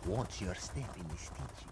Watch your step in the stitches.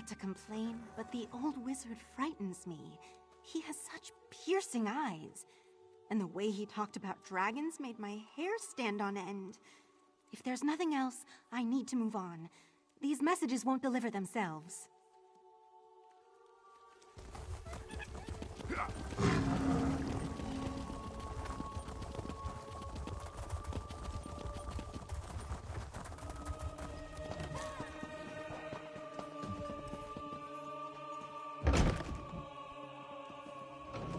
to complain, but the old wizard frightens me. He has such piercing eyes. And the way he talked about dragons made my hair stand on end. If there's nothing else, I need to move on. These messages won't deliver themselves.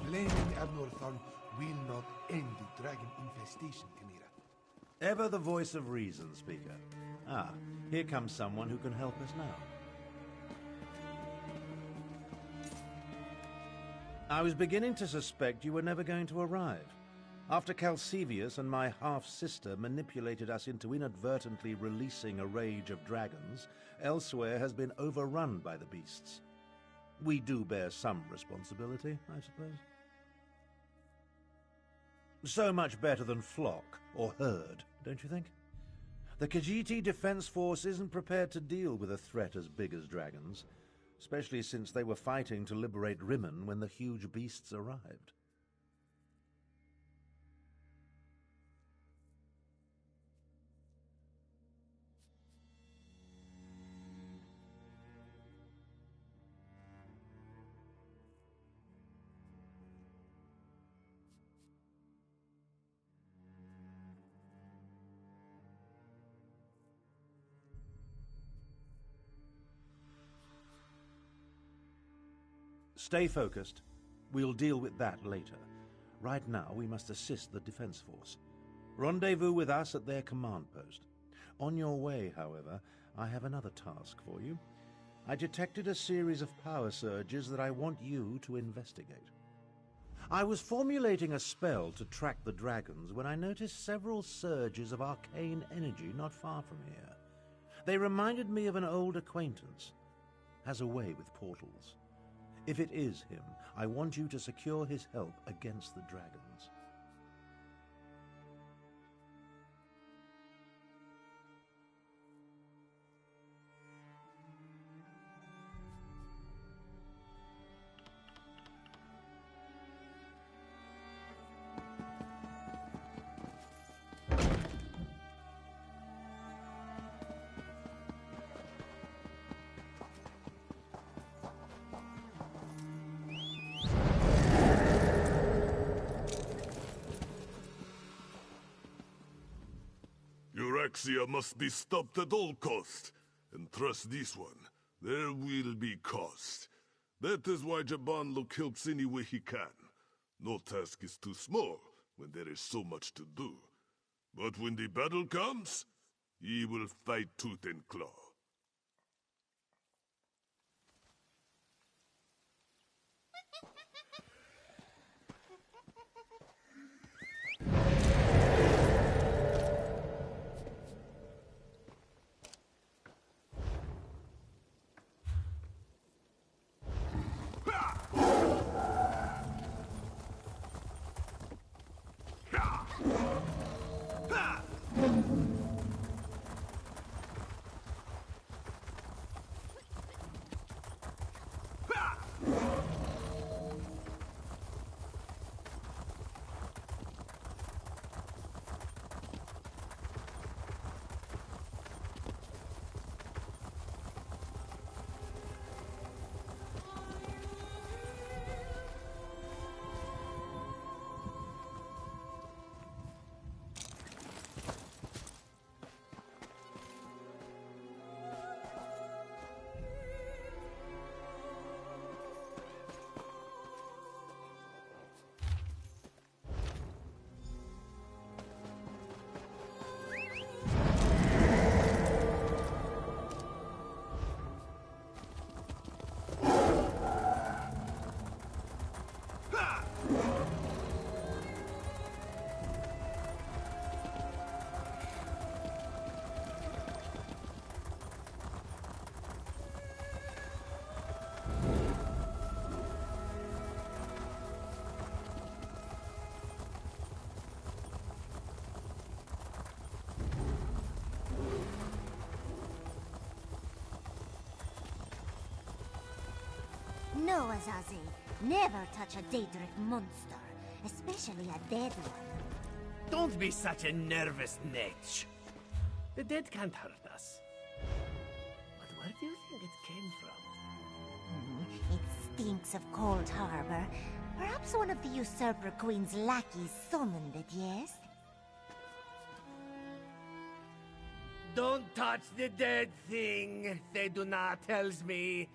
Blaming Abnorthon will not end the dragon infestation, Chimera. Ever the voice of reason, Speaker. Ah, here comes someone who can help us now. I was beginning to suspect you were never going to arrive. After Calcevius and my half-sister manipulated us into inadvertently releasing a rage of dragons, Elsweyr has been overrun by the beasts. We do bear some responsibility, I suppose. So much better than flock or herd, don't you think? The Khajiit Defense Force isn't prepared to deal with a threat as big as dragons, especially since they were fighting to liberate Rimmon when the huge beasts arrived. Stay focused. We'll deal with that later. Right now, we must assist the Defense Force. Rendezvous with us at their command post. On your way, however, I have another task for you. I detected a series of power surges that I want you to investigate. I was formulating a spell to track the dragons when I noticed several surges of arcane energy not far from here. They reminded me of an old acquaintance. Has a way with portals. If it is him, I want you to secure his help against the dragons. Euraxia must be stopped at all cost. And trust this one, there will be cost. That is why Jabanlok helps any way he can. No task is too small when there is so much to do. But when the battle comes, he will fight tooth and claw. No, Azazi. Never touch a Daedric monster, especially a dead one. Don't be such a nervous netch. The dead can't hurt us. But where do you think it came from? It stinks of Cold Harbor. Perhaps one of the Usurper Queen's lackeys summoned it, yes? Don't touch the dead thing, Theduna tells me.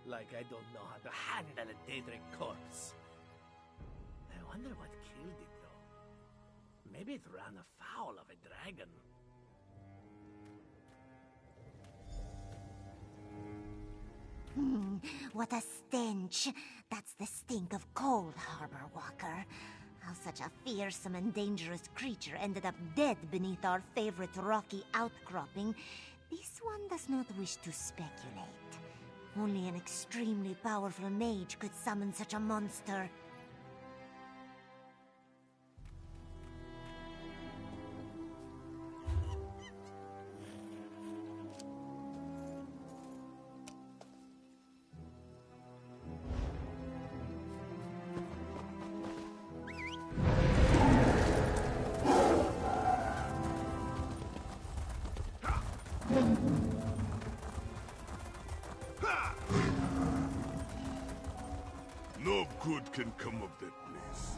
Like I don't know how to handle a Daedric corpse. I wonder what killed it, though. Maybe it ran afoul of a dragon. What a stench. That's the stink of Cold Harbor, Walker. How such a fearsome and dangerous creature ended up dead beneath our favorite rocky outcropping, this one does not wish to speculate. Only an extremely powerful mage could summon such a monster. No good can come of that place.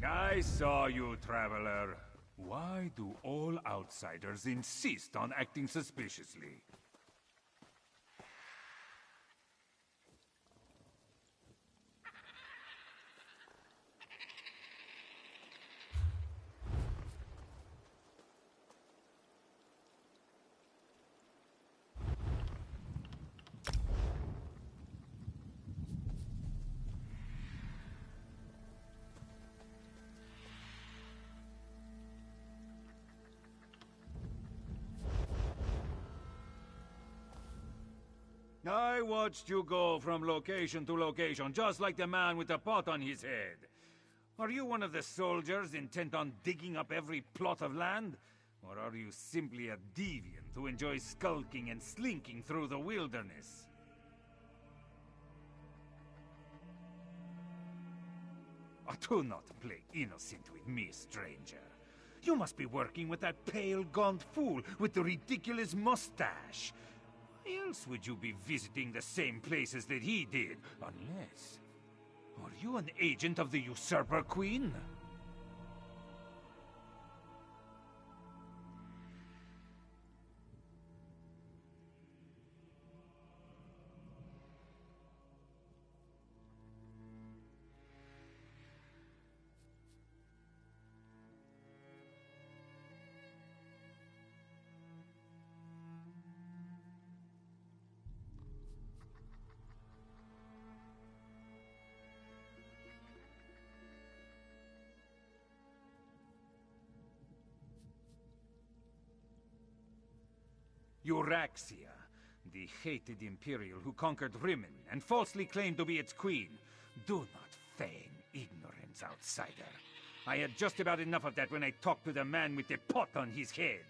I saw you, traveler. Why do all outsiders insist on acting suspiciously? I watched you go from location to location, just like the man with the pot on his head. Are you one of the soldiers intent on digging up every plot of land? Or are you simply a deviant who enjoys skulking and slinking through the wilderness? Oh, do not play innocent with me, stranger. You must be working with that pale, gaunt fool with the ridiculous mustache. Why else would you be visiting the same places that he did? Unless... Are you an agent of the Usurper Queen? Euraxia, the hated Imperial who conquered Rimmon and falsely claimed to be its queen. Do not feign ignorance, outsider. I had just about enough of that when I talked to the man with the pot on his head.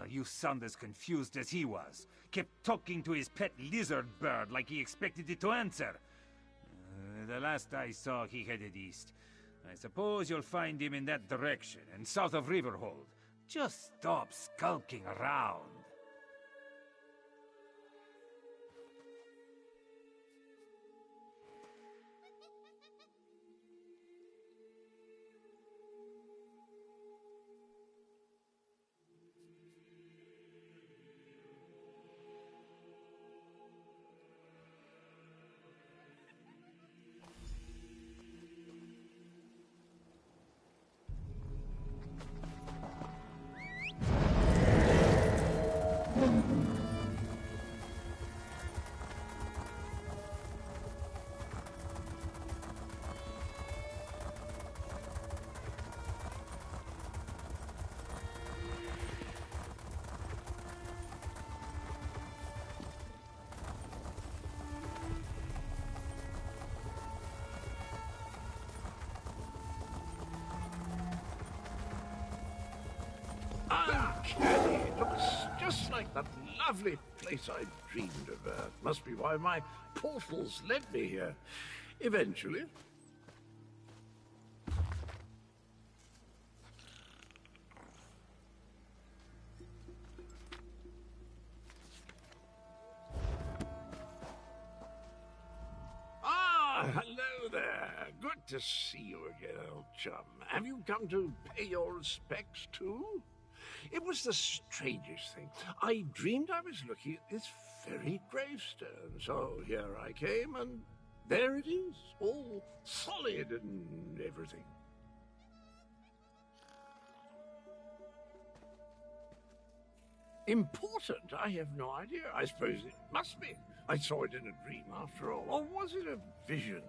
You sound as confused as he was. Kept talking to his pet lizard bird like he expected it to answer. The last I saw, he headed east. I suppose you'll find him in that direction, and south of Riverhold. Just stop skulking around. Uncanny. It looks just like that lovely place I dreamed of. Must be why my portals led me here. Eventually. Ah, hello there. Good to see you again, old chum. Have you come to pay your respects too? It was the strangest thing. I dreamed I was looking at this very gravestone. So here I came, and there it is, all solid and everything. Important? I have no idea. I suppose it must be. I saw it in a dream after all. Or was it a vision?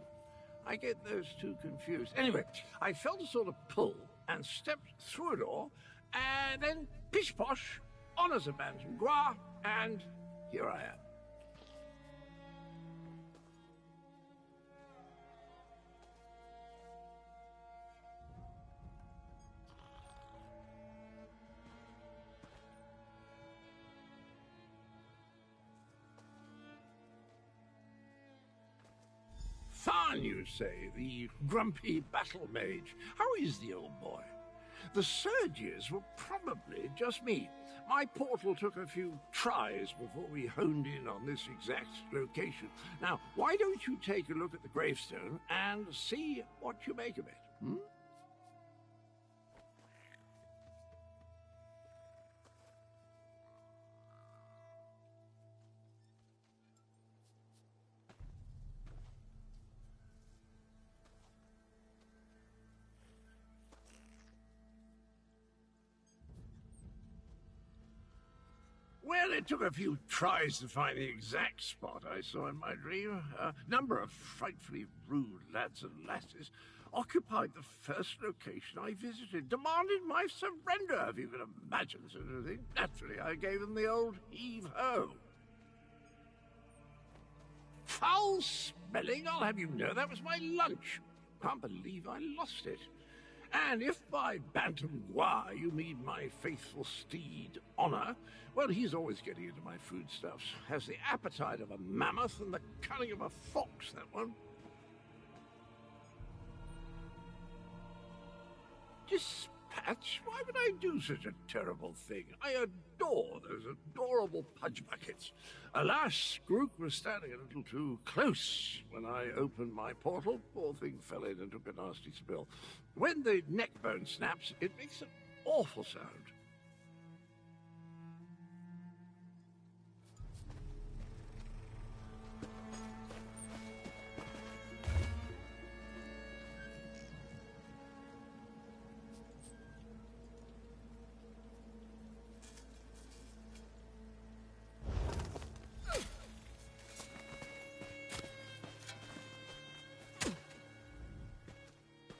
I get those two confused. Anyway, I felt a sort of pull and stepped through a door, and then pish-posh, honours a bantam gras, and here I am. Fine, you say, the grumpy battle mage. How is the old boy? The surges were probably just me. my portal took a few tries before we honed in on this exact location. Now, why don't you take a look at the gravestone and see what you make of it? Hmm? Well, it took a few tries to find the exact spot I saw in my dream. A number of frightfully rude lads and lasses occupied the first location I visited, demanded my surrender, if you can imagine such a thing. Naturally, I gave them the old heave-ho. Foul smelling, I'll have you know, that was my lunch. Can't believe I lost it. And if by bantam noir you mean my faithful steed, Honor, well, he's always getting into my foodstuffs. Has the appetite of a mammoth and the cunning of a fox, that one. Dispatch? Why would I do such a terrible thing? I adore those adorable pudge buckets. Alas, Grook was standing a little too close when I opened my portal. Poor thing fell in and took a nasty spill. When the neck bone snaps, it makes an awful sound.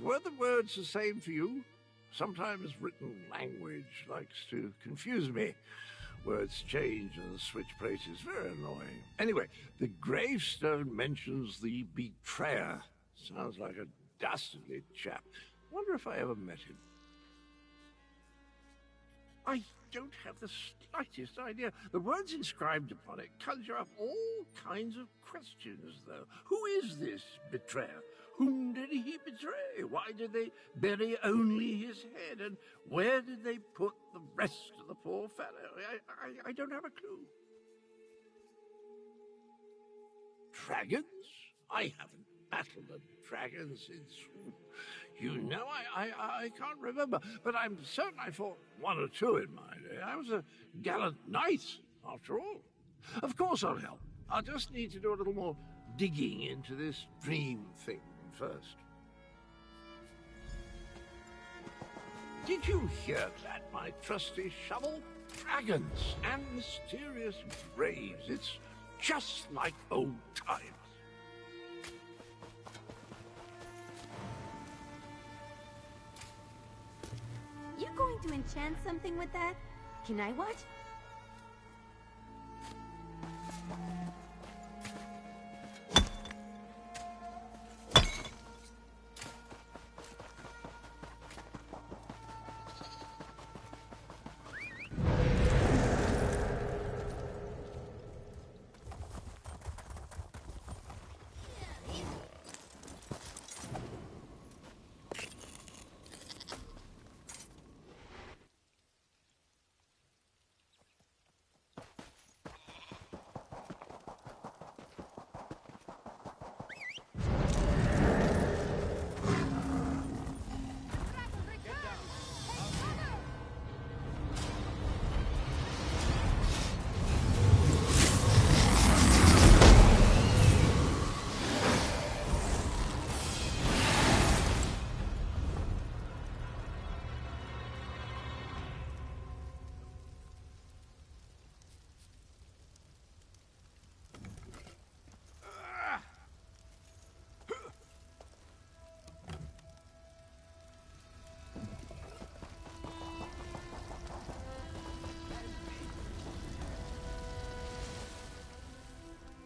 Were the words the same for you? Sometimes written language likes to confuse me. Words change and switch places. Very annoying. Anyway, the gravestone mentions the betrayer. Sounds like a dastardly chap. Wonder if I ever met him. I don't have the slightest idea. The words inscribed upon it conjure up all kinds of questions, though. Who is this betrayer? Whom did he betray? Why did they bury only his head? And where did they put the rest of the poor fellow? I don't have a clue. Dragons? I haven't battled a dragon since... You know, I can't remember, but I'm certain I fought one or two in my day. I was a gallant knight, after all. Of course I'll help. I'll just need to do a little more digging into this dream thing first. Did you hear that, my trusty shovel? Dragons and mysterious graves. It's just like old times. You going to enchant something with that? Can I watch?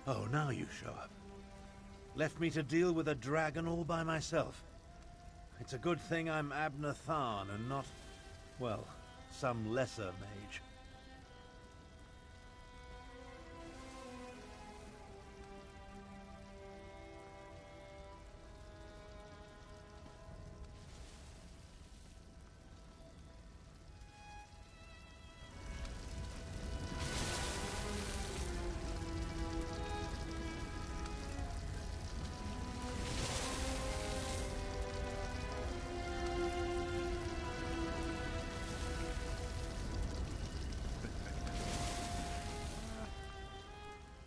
Oh, now you show up. Left me to deal with a dragon all by myself. It's a good thing I'm Abner Tharn and not, well, some lesser mage.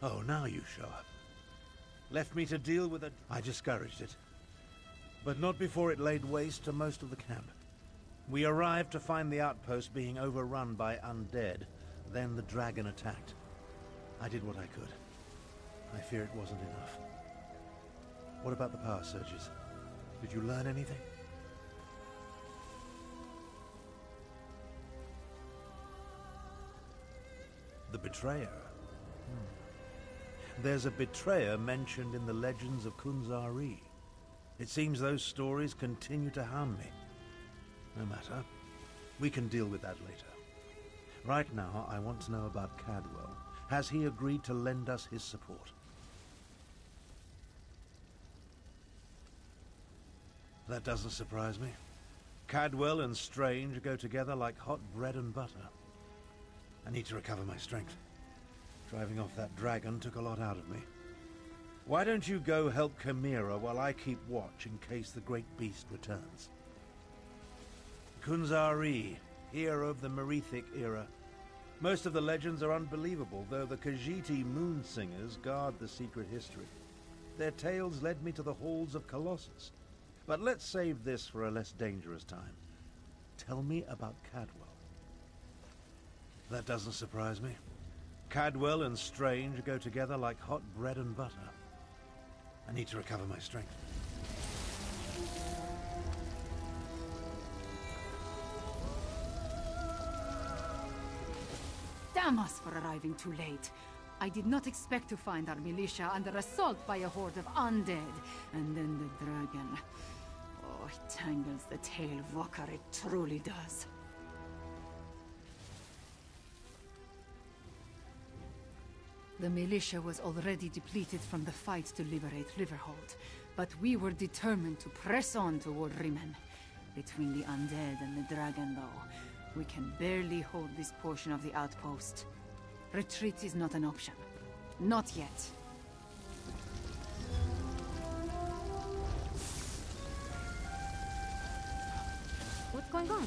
Oh, now you show up. Left me to deal with it. I discouraged it. But not before it laid waste to most of the camp. We arrived to find the outpost being overrun by undead. Then the dragon attacked. I did what I could. I fear it wasn't enough. What about the power surges? Did you learn anything? The betrayer. There's a betrayer mentioned in the legends of Kunzari. It seems those stories continue to harm me. No matter. We can deal with that later. Right now, I want to know about Cadwell. Has he agreed to lend us his support? That doesn't surprise me. Cadwell and Strange go together like hot bread and butter. I need to recover my strength. Driving off that dragon took a lot out of me. Why don't you go help Chimera while I keep watch in case the great beast returns? Kunzari, hero of the Merethic era. Most of the legends are unbelievable, though the Khajiiti moon singers guard the secret history. Their tales led me to the halls of Colossus. But let's save this for a less dangerous time. Tell me about Cadwell. That doesn't surprise me. Cadwell and Strange go together like hot bread and butter. I need to recover my strength. Damn us for arriving too late. I did not expect to find our militia under assault by a horde of undead, and then the dragon. Oh, it tangles the tail, Walker, it truly does. The militia was already depleted from the fight to liberate Riverhold, but we were determined to press on toward Riemann. Between the undead and the dragon, though, we can barely hold this portion of the outpost. Retreat is not an option. Not yet. What's going on?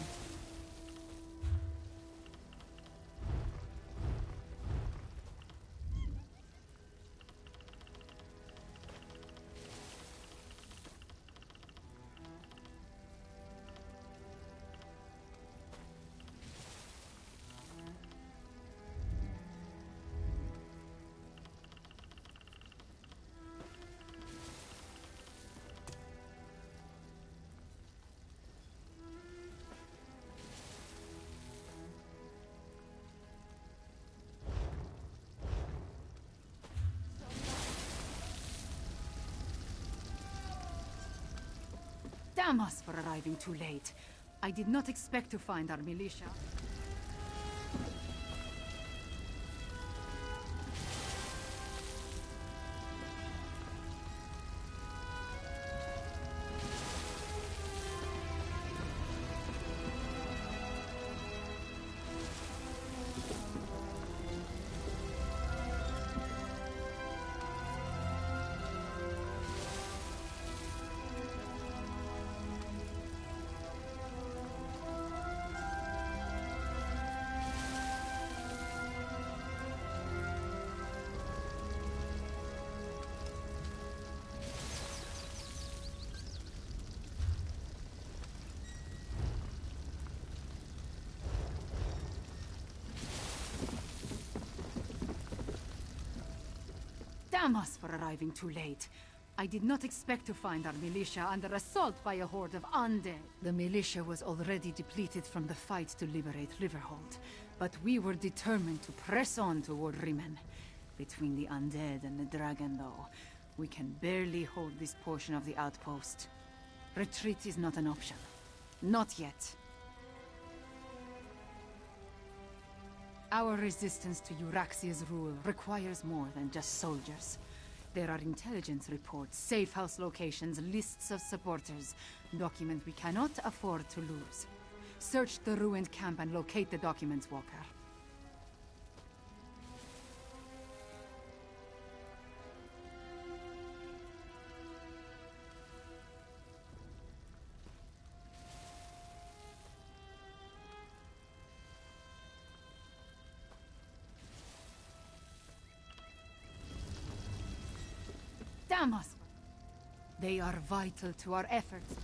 Damn us for arriving too late. I did not expect to find our militia. Damn us for arriving too late. I did not expect to find our militia under assault by a horde of undead. The militia was already depleted from the fight to liberate Riverhold, but we were determined to press on toward Riemann. Between the undead and the dragon, though, we can barely hold this portion of the outpost. Retreat is not an option. Not yet. Our resistance to Euraxia's rule requires more than just soldiers. There are intelligence reports, safe house locations, lists of supporters. Document we cannot afford to lose. Search the ruined camp and locate the documents, Walker. Damos! They are vital to our efforts.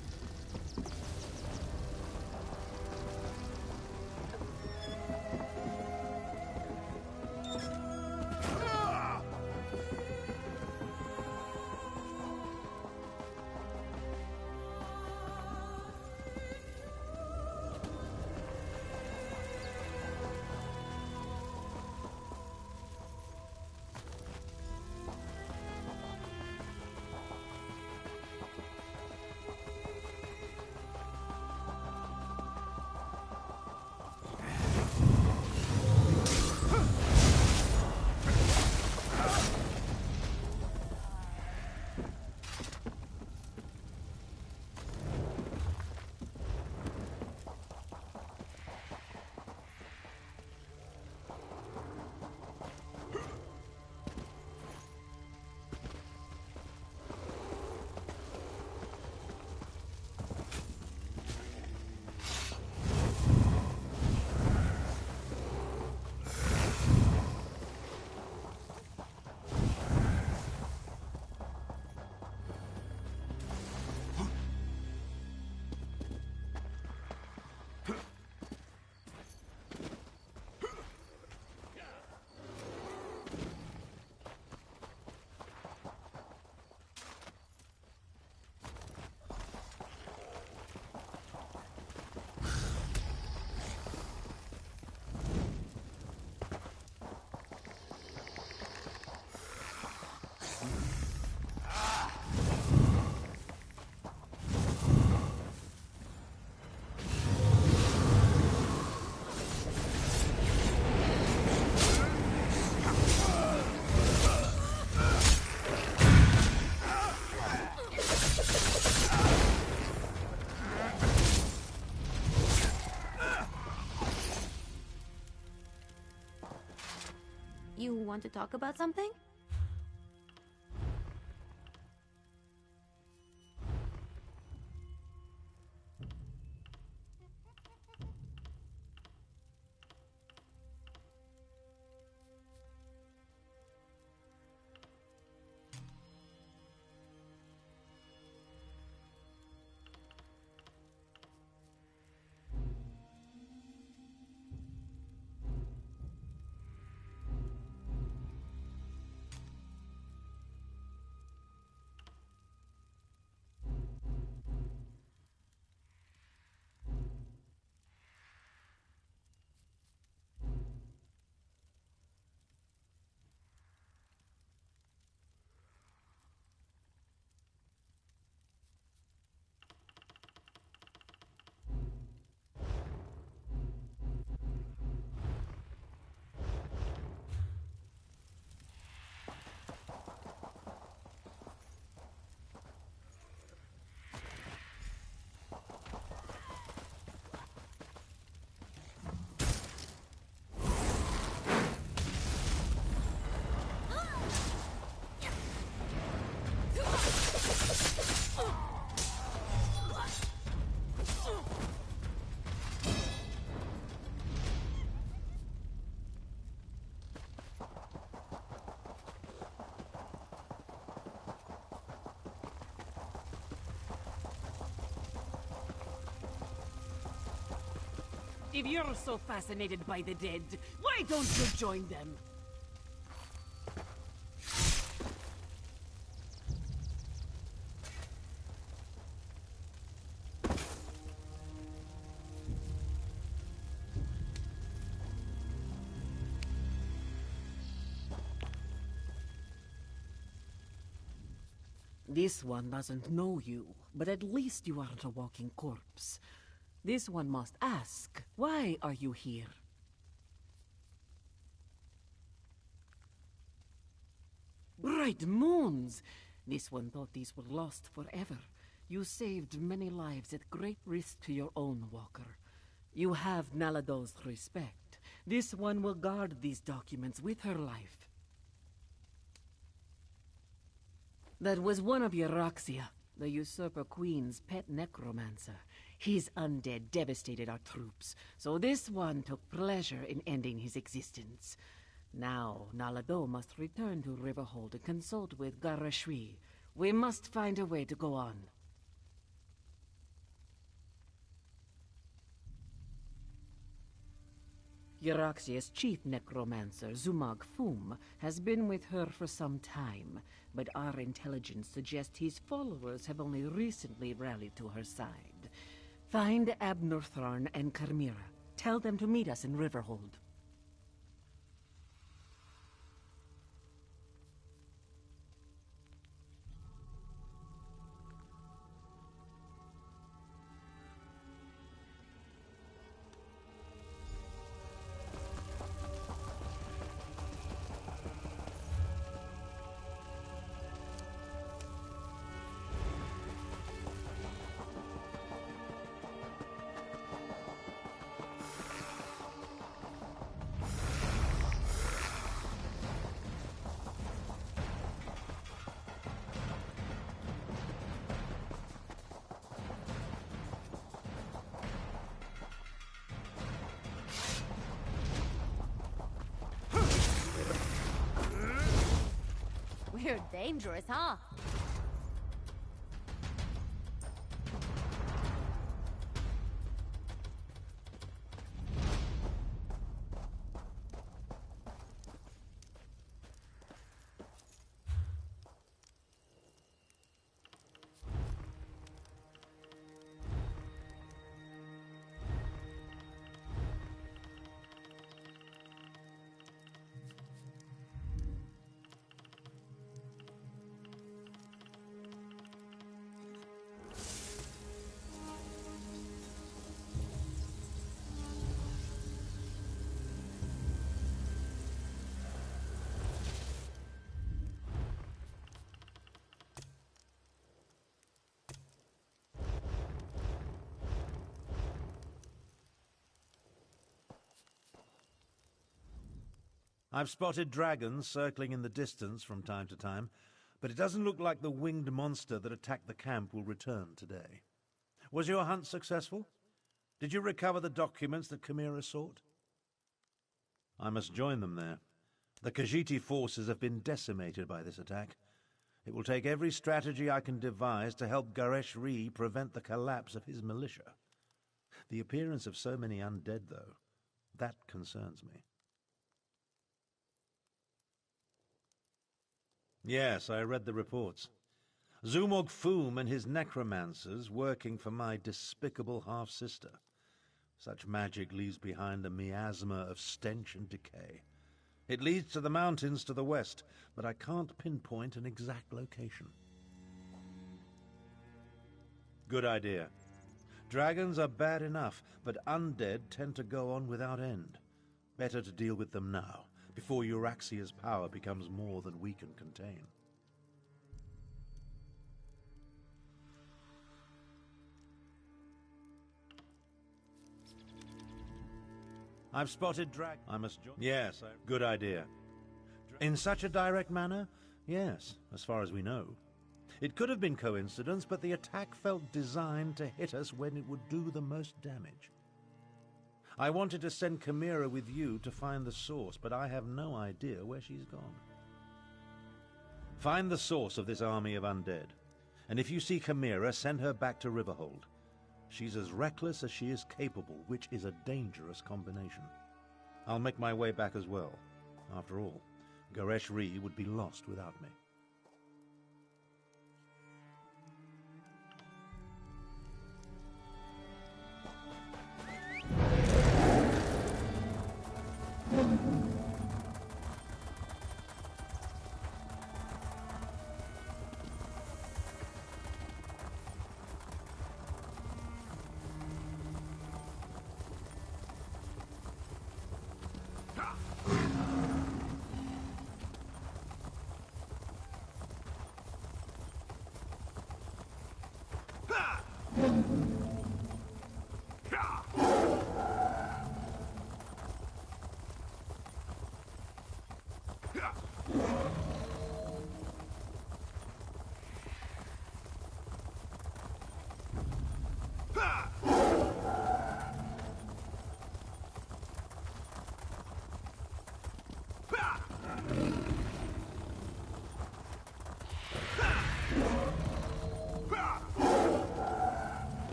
You want to talk about something? If you're so fascinated by the dead, why don't you join them? This one doesn't know you, but at least you aren't a walking corpse. This one must ask, why are you here? Bright moons! This one thought these were lost forever. You saved many lives at great risk to your own, Walker. You have Nalado's respect. This one will guard these documents with her life. That was one of Euroxia, the Usurper Queen's pet necromancer. His undead devastated our troops, so this one took pleasure in ending his existence. Now, Nalado must return to Riverhold and consult with Garashwi. We must find a way to go on. Euraxia's chief necromancer, Zumag Fum, has been with her for some time, but our intelligence suggests his followers have only recently rallied to her side. Find Abnortharn and Carmira. Tell them to meet us in Riverhold. We're dangerous, huh? I've spotted dragons circling in the distance from time to time, but it doesn't look like the winged monster that attacked the camp will return today. Was your hunt successful? Did you recover the documents that Chimera sought? I must join them there. The Khajiiti forces have been decimated by this attack. It will take every strategy I can devise to help Garesh-Ree prevent the collapse of his militia. The appearance of so many undead, though, that concerns me. Yes, I read the reports. Zumog Foom and his necromancers working for my despicable half-sister. Such magic leaves behind a miasma of stench and decay. It leads to the mountains to the west, but I can't pinpoint an exact location. Good idea. Dragons are bad enough, but undead tend to go on without end. Better to deal with them now, before Euraxia's power becomes more than we can contain. I've spotted I must join. Yes, good idea. In such a direct manner? Yes, as far as we know. It could have been coincidence, but the attack felt designed to hit us when it would do the most damage. I wanted to send Chimera with you to find the source, but I have no idea where she's gone. Find the source of this army of undead, and if you see Chimera, send her back to Riverhold. She's as reckless as she is capable, which is a dangerous combination. I'll make my way back as well. After all, Garesh-Ree would be lost without me.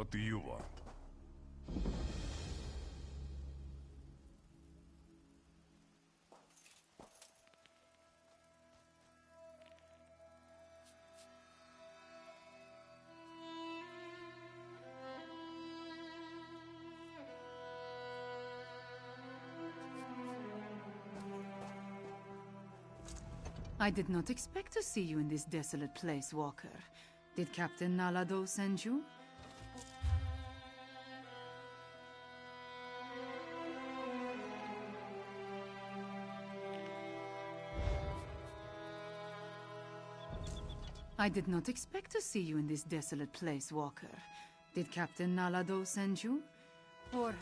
What do you want? I did not expect to see you in this desolate place, Walker. Did Captain Nalado send you? I did not expect to see you in this desolate place, Walker. Did Captain Nalado send you? Or...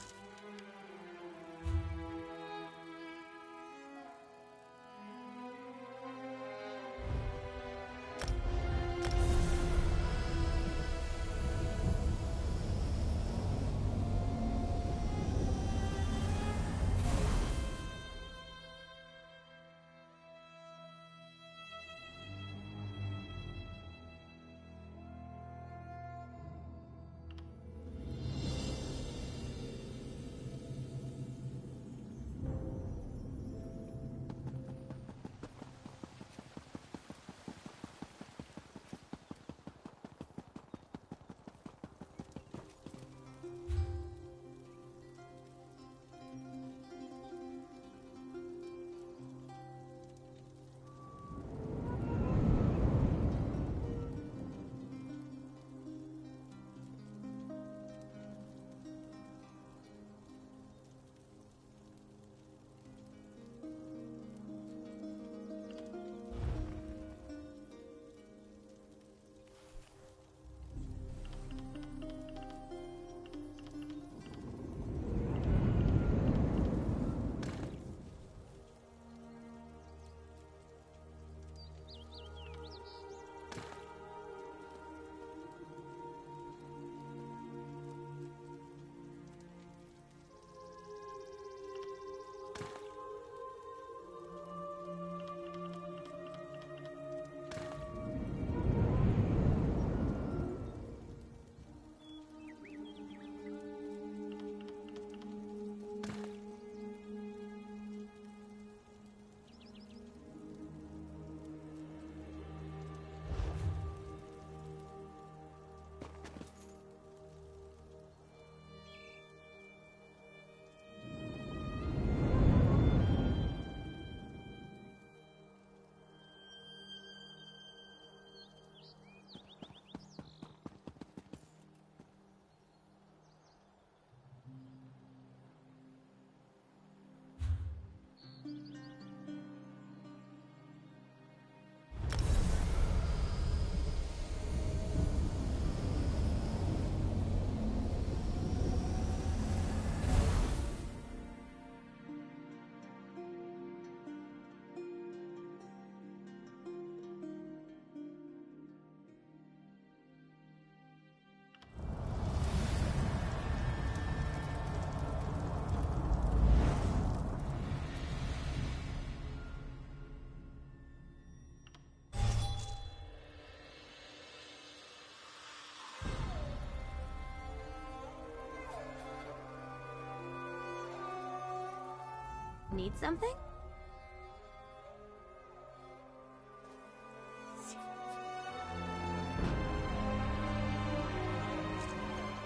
Need something?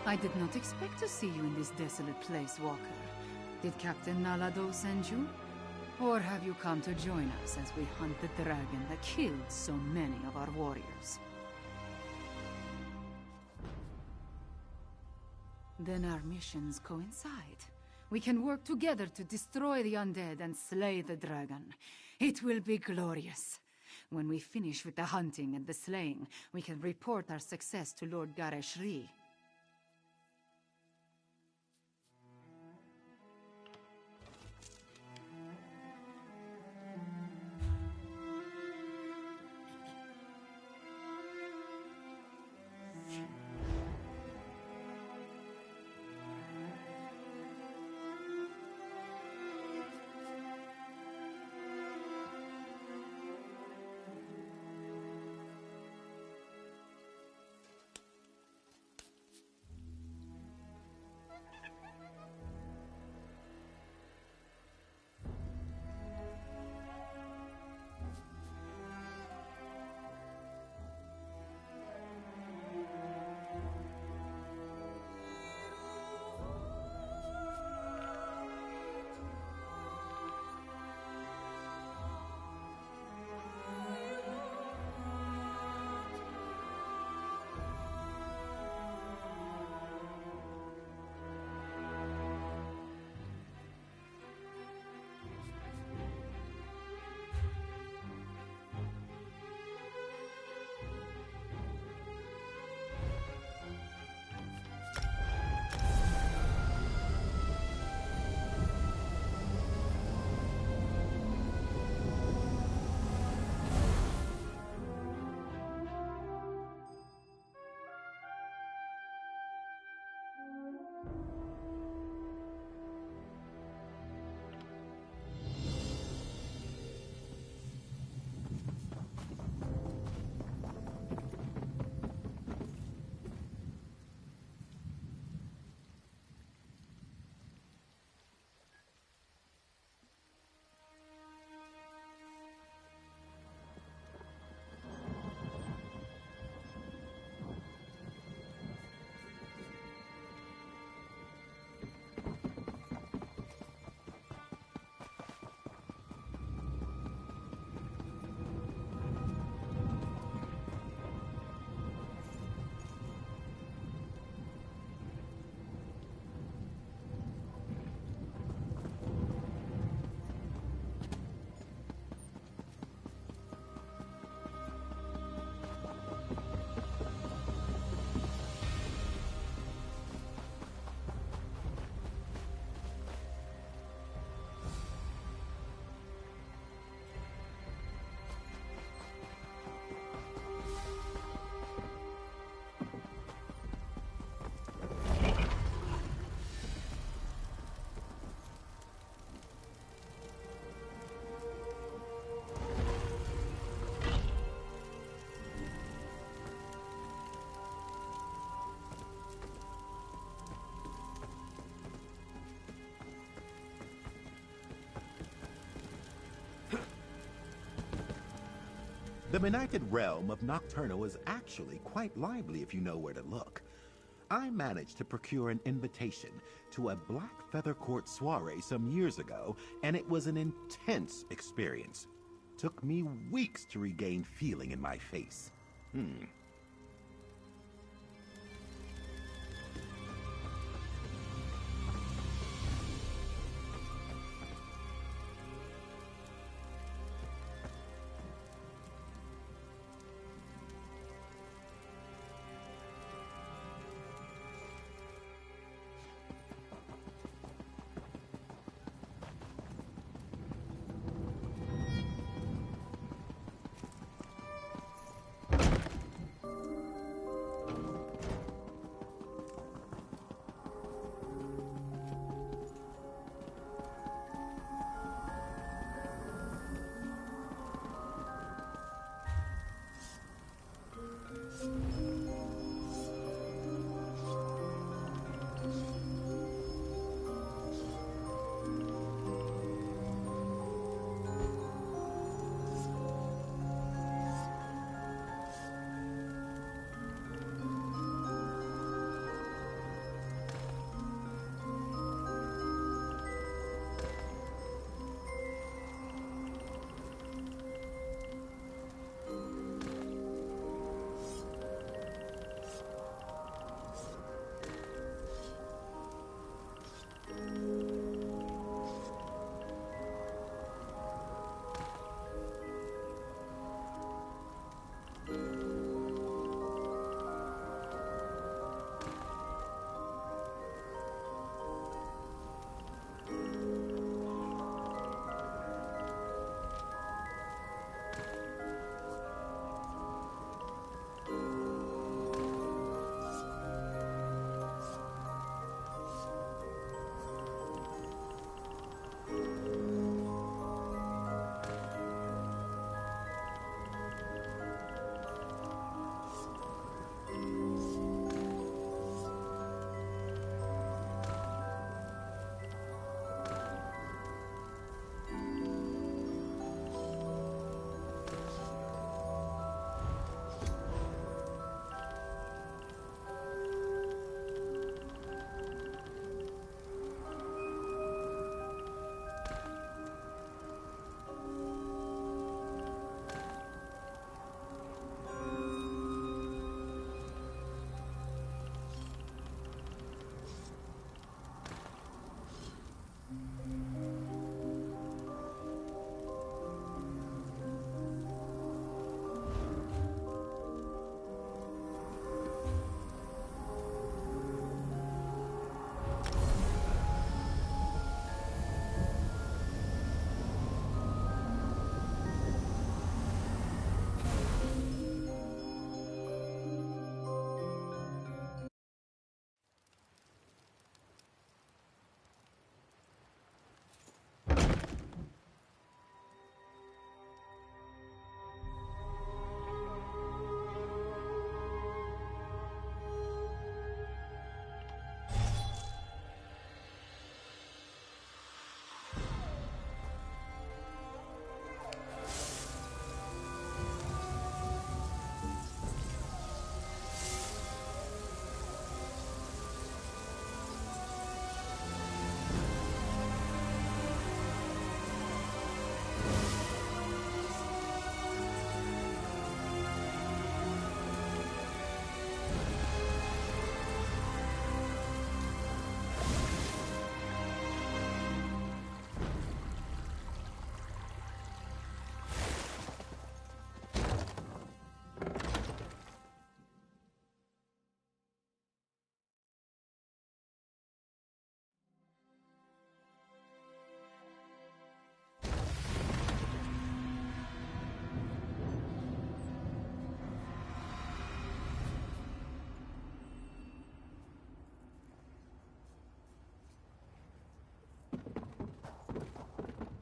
I did not expect to see you in this desolate place, Walker. Did Captain Nalado send you? Or have you come to join us as we hunt the dragon that killed so many of our warriors? Then our missions coincide. We can work together to destroy the undead and slay the dragon. It will be glorious. When we finish with the hunting and the slaying, we can report our success to Lord Gareshri. The benighted realm of Nocturno is actually quite lively if you know where to look. I managed to procure an invitation to a Black Feather Court soiree some years ago, and it was an intense experience. Took me weeks to regain feeling in my face.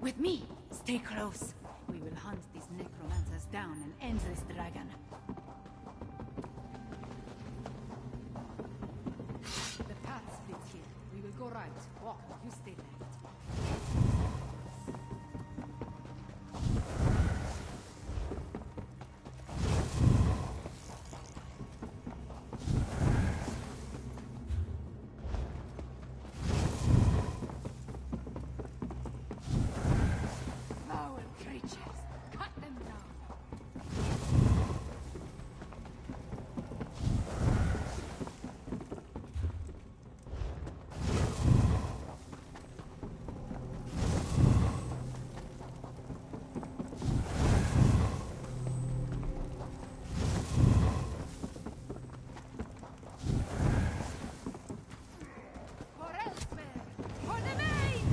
With me! Stay close. We will hunt these necromancers down and end this dragon. The path splits here. We will go right. Walk, you stay left. Foul creatures! Cut them down! For Elsweyr! For the main!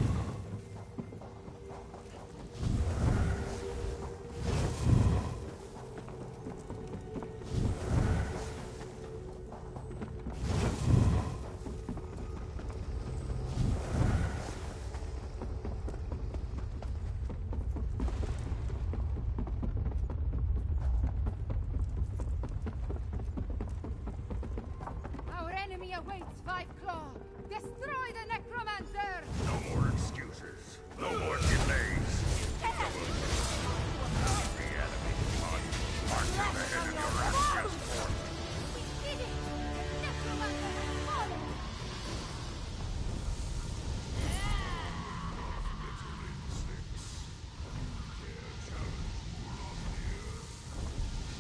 Our enemy awaits, Five Claw! Destroy the necromancer! No more excuses. No more delays. Reanimated body. March out ahead of your actions force. We did it! The necromancer has fallen!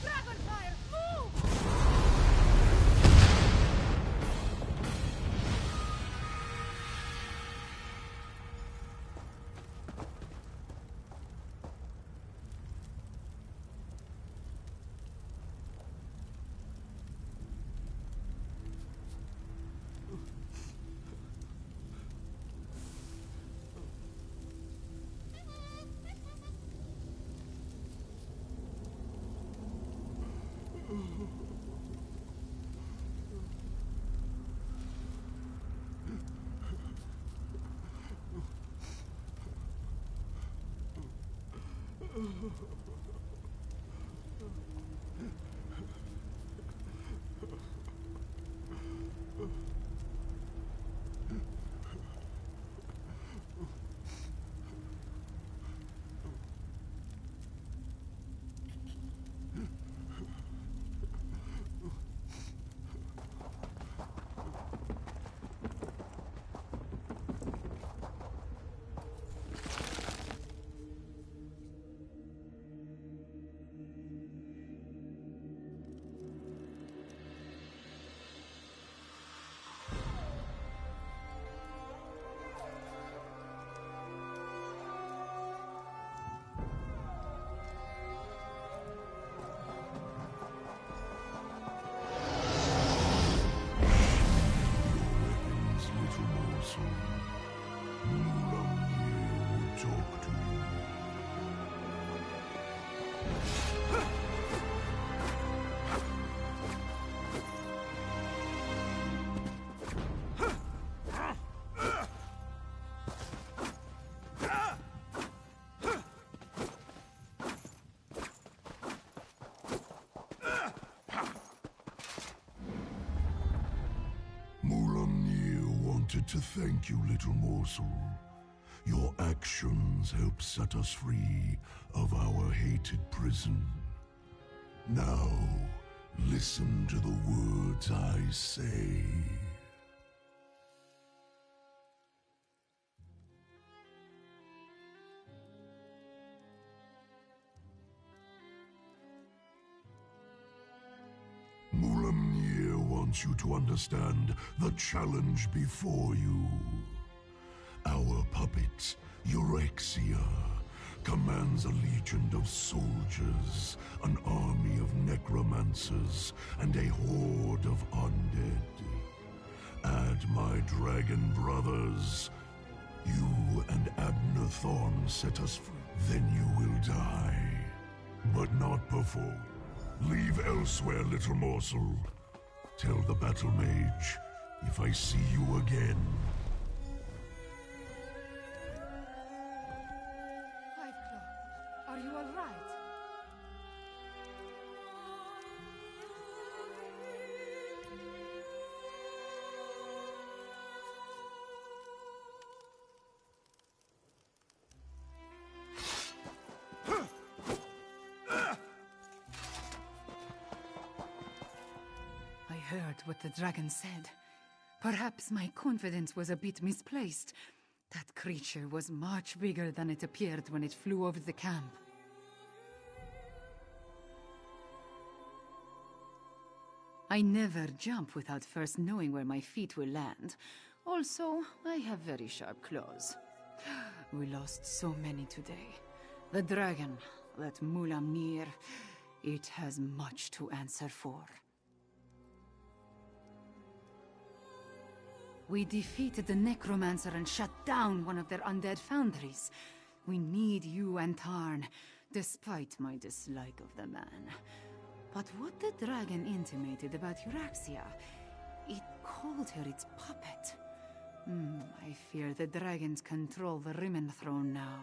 Dragonfire, move! To thank you, little morsel. Your actions help set us free of our hated prison. Now, listen to the words I say. Mulamnir wants you to understand the challenge before you. Our puppet, Eurexia, commands a legion of soldiers, an army of necromancers, and a horde of undead. Add my dragon brothers. You and Abner Thorn set us free. Then you will die. But not before. Leave Elsweyr, little morsel. Tell the battle mage, if I see you again, heard what the dragon said. Perhaps my confidence was a bit misplaced. That creature was much bigger than it appeared when it flew over the camp. I never jump without first knowing where my feet will land. Also, I have very sharp claws. We lost so many today. The dragon, that Mulamnir, it has much to answer for. We defeated the necromancer and shut down one of their undead foundries. We need you and Tarn, despite my dislike of the man. But what the dragon intimated about Euraxia, it called her its puppet. I fear the dragons control the Rimmen throne now.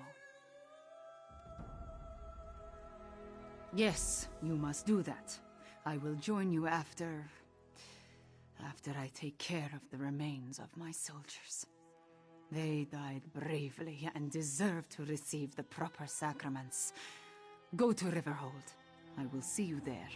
Yes, you must do that. I will join you after I take care of the remains of my soldiers. They died bravely and deserve to receive the proper sacraments. Go to Riverhold. I will see you there.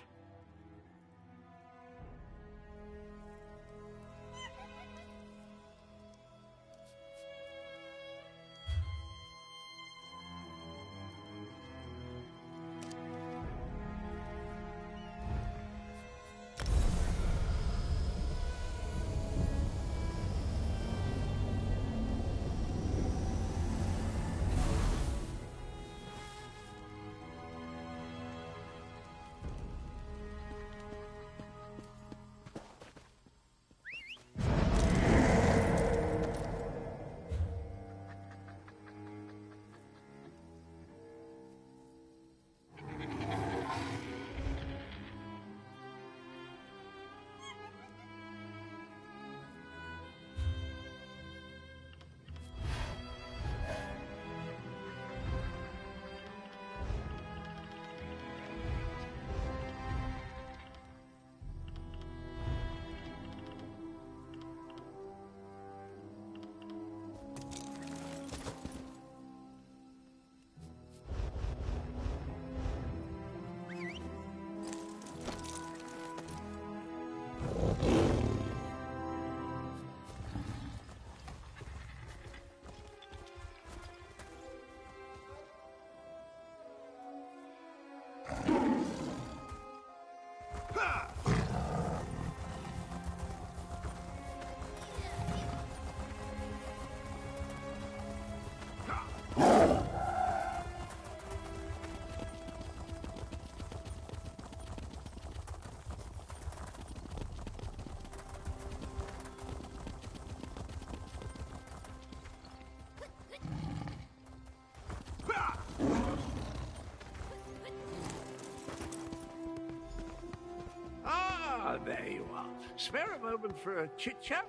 There you are. Spare a moment for a chit-chat?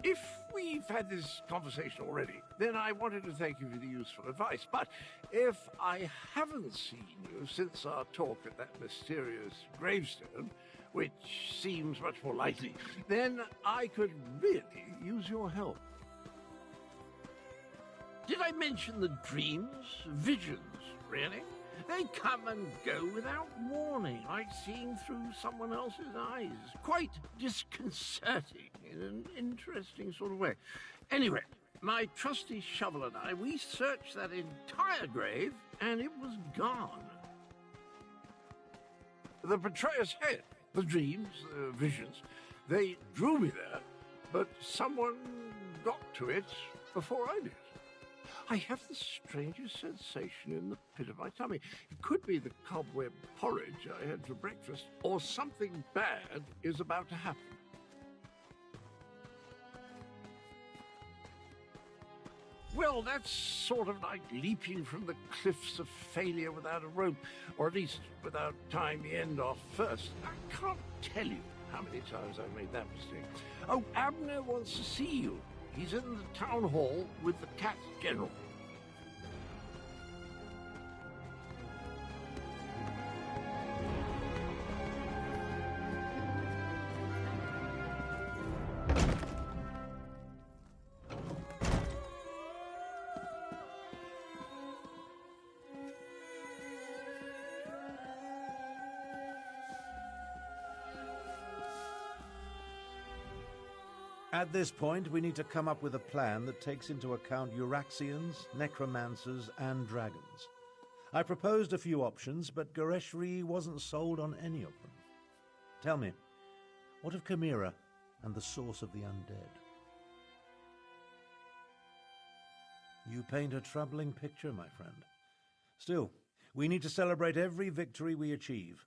If we've had this conversation already, then I wanted to thank you for the useful advice. But if I haven't seen you since our talk at that mysterious gravestone, which seems much more likely, then I could really use your help. Did I mention the dreams? Visions, really? They come and go without warning, like seeing through someone else's eyes. Quite disconcerting in an interesting sort of way. Anyway, my trusty shovel and I, we searched that entire grave, and it was gone. The betrayer's head, the dreams, the visions, they drew me there, but someone got to it before I did. I have the strangest sensation in the pit of my tummy. It could be the cobweb porridge I had for breakfast, or something bad is about to happen. Well, that's sort of like leaping from the cliffs of failure without a rope, or at least without tying the end off first. I can't tell you how many times I've made that mistake. Oh, Abner wants to see you. He's in the town hall with the cat general. At this point, we need to come up with a plan that takes into account Euraxians, necromancers, and dragons. I proposed a few options, but Gereshri wasn't sold on any of them. Tell me, what of Chimera and the source of the undead? You paint a troubling picture, my friend. Still, we need to celebrate every victory we achieve.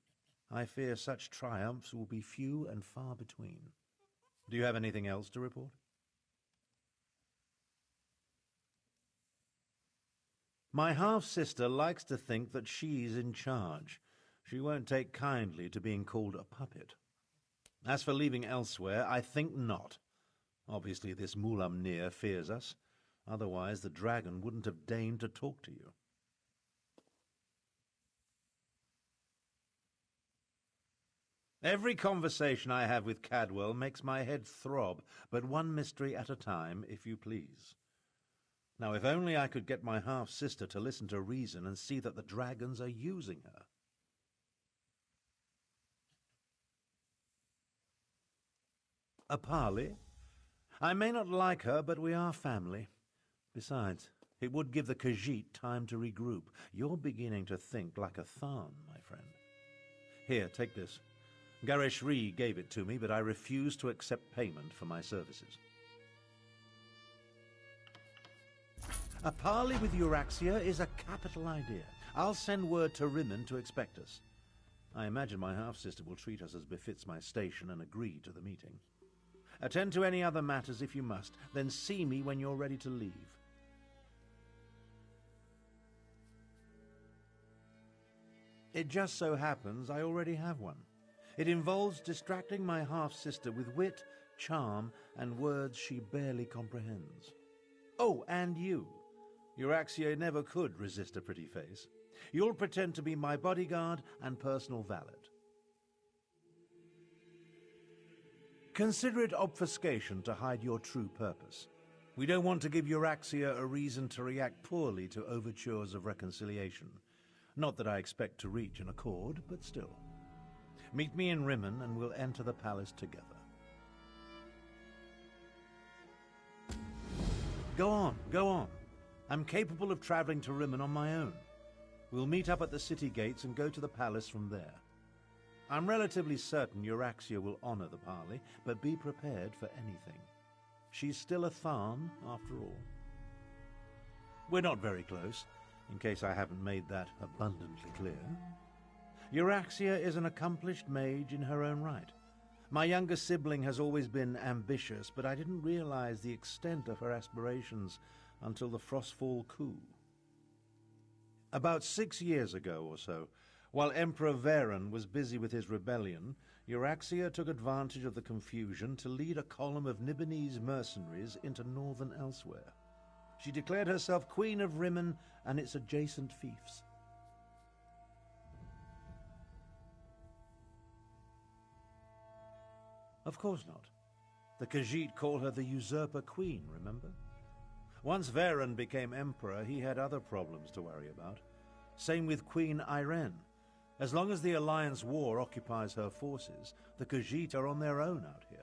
I fear such triumphs will be few and far between. Do you have anything else to report? My half-sister likes to think that she's in charge. She won't take kindly to being called a puppet. As for leaving Elsweyr, I think not. Obviously this Mulamnir fears us. Otherwise the dragon wouldn't have deigned to talk to you. Every conversation I have with Cadwell makes my head throb, but one mystery at a time, if you please. Now, if only I could get my half-sister to listen to reason and see that the dragons are using her. A parley? I may not like her, but we are family. Besides, it would give the Khajiit time to regroup. You're beginning to think like a Tharn, my friend. Here, take this. Gereshri gave it to me, but I refuse to accept payment for my services. A parley with Euraxia is a capital idea. I'll send word to Rimmon to expect us. I imagine my half-sister will treat us as befits my station and agree to the meeting. Attend to any other matters if you must, then see me when you're ready to leave. It just so happens I already have one. It involves distracting my half-sister with wit, charm, and words she barely comprehends. Oh, and you. Euraxia never could resist a pretty face. You'll pretend to be my bodyguard and personal valet. Consider it obfuscation to hide your true purpose. We don't want to give Euraxia a reason to react poorly to overtures of reconciliation. Not that I expect to reach an accord, but still. Meet me in Rimmon and we'll enter the palace together. Go on, go on. I'm capable of traveling to Rimmon on my own. We'll meet up at the city gates and go to the palace from there. I'm relatively certain Euraxia will honor the parley, but be prepared for anything. She's still a Tharn, after all. We're not very close, in case I haven't made that abundantly clear. Euraxia is an accomplished mage in her own right. My younger sibling has always been ambitious, but I didn't realize the extent of her aspirations until the Frostfall coup. About 6 years ago or so, while Emperor Varen was busy with his rebellion, Euraxia took advantage of the confusion to lead a column of Nibonese mercenaries into northern Elsweyr. She declared herself Queen of Rimmon and its adjacent fiefs. Of course not. The Khajiit call her the Usurper Queen, remember? Once Varen became Emperor, he had other problems to worry about. Same with Queen Irene. As long as the Alliance War occupies her forces, the Khajiit are on their own out here.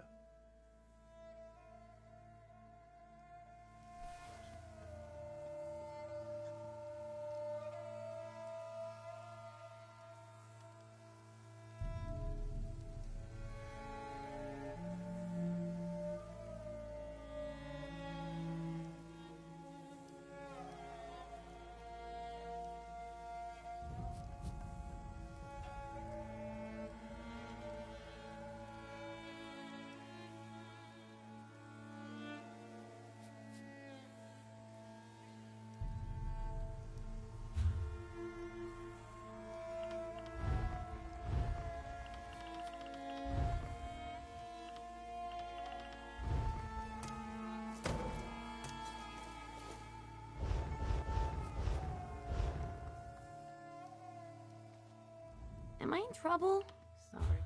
I in trouble? Sorry.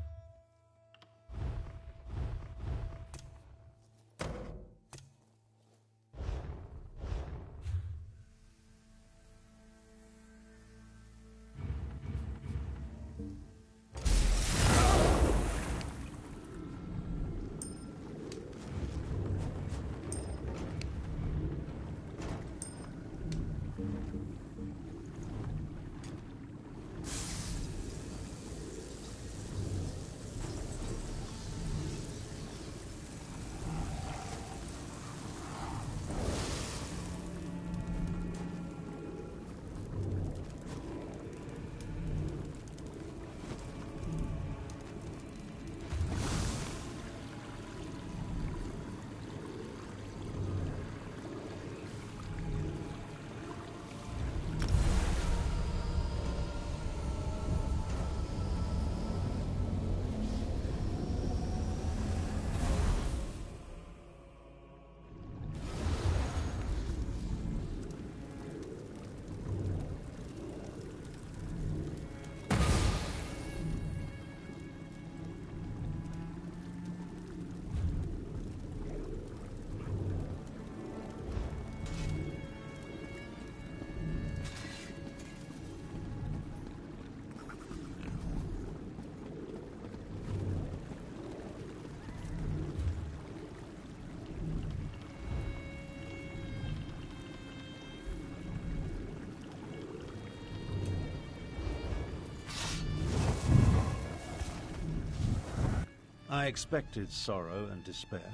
I expected sorrow and despair,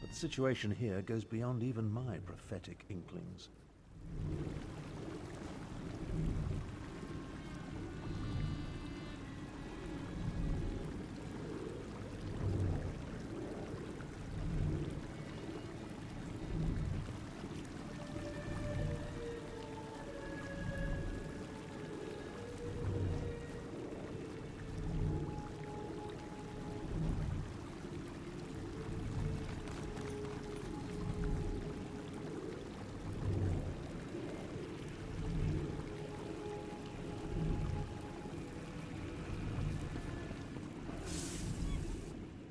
but the situation here goes beyond even my prophetic inklings.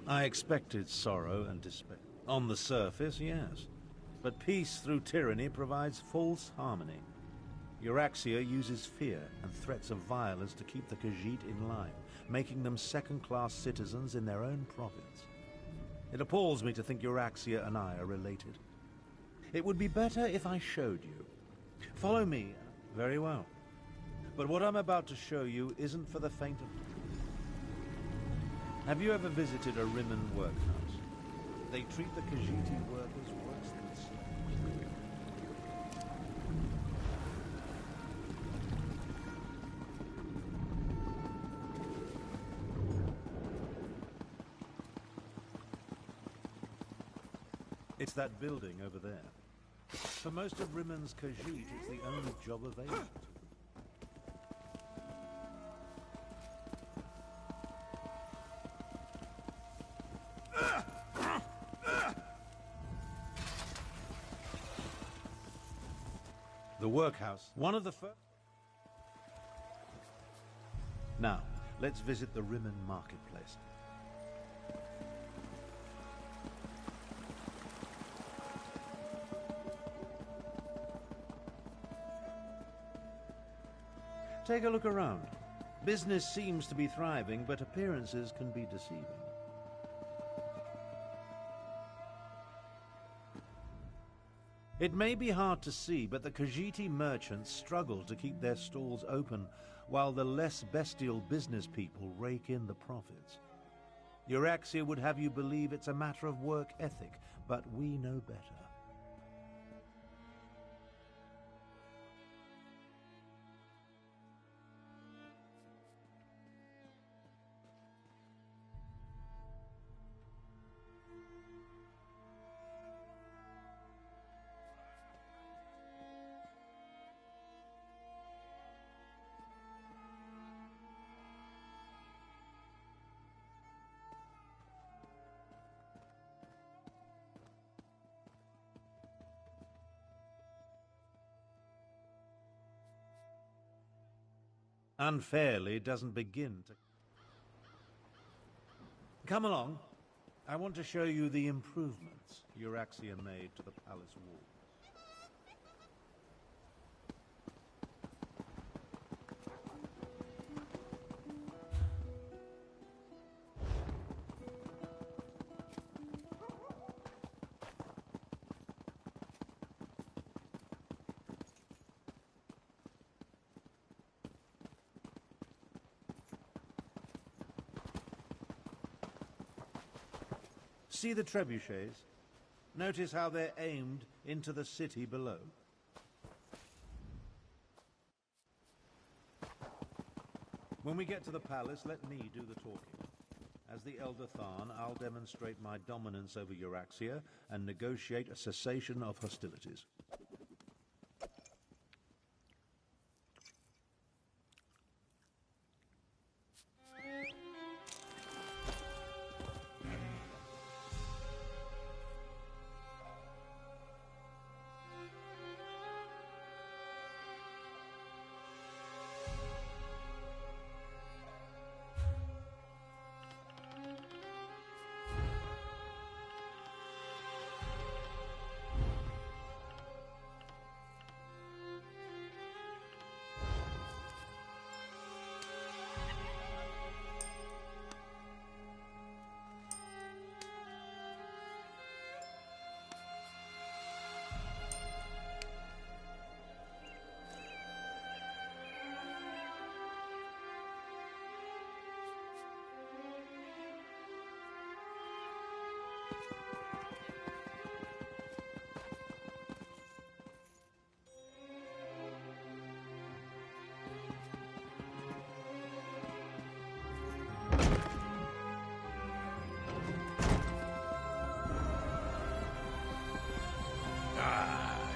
I expected sorrow and despair. On the surface, yes. But peace through tyranny provides false harmony. Euraxia uses fear and threats of violence to keep the Khajiit in line, making them second-class citizens in their own province. It appalls me to think Euraxia and I are related. It would be better if I showed you. Follow me. Very well. But what I'm about to show you isn't for the faint of... Have you ever visited a Rimmen workhouse? They treat the Khajiiti workers worse than slaves. It's that building over there. For most of Rimmen's Khajiit, it's the only job available. The workhouse, one of the first... Now, let's visit the Rimmen marketplace. Take a look around. Business seems to be thriving, but appearances can be deceiving. It may be hard to see, but the Khajiiti merchants struggle to keep their stalls open, while the less bestial business people rake in the profits. Euraxia would have you believe it's a matter of work ethic, but we know better. Unfairly doesn't begin to... Come along. I want to show you the improvements Euraxia made to the palace wall. See the trebuchets? Notice how they're aimed into the city below. When we get to the palace, let me do the talking. As the Elder Tharn, I'll demonstrate my dominance over Euraxia and negotiate a cessation of hostilities.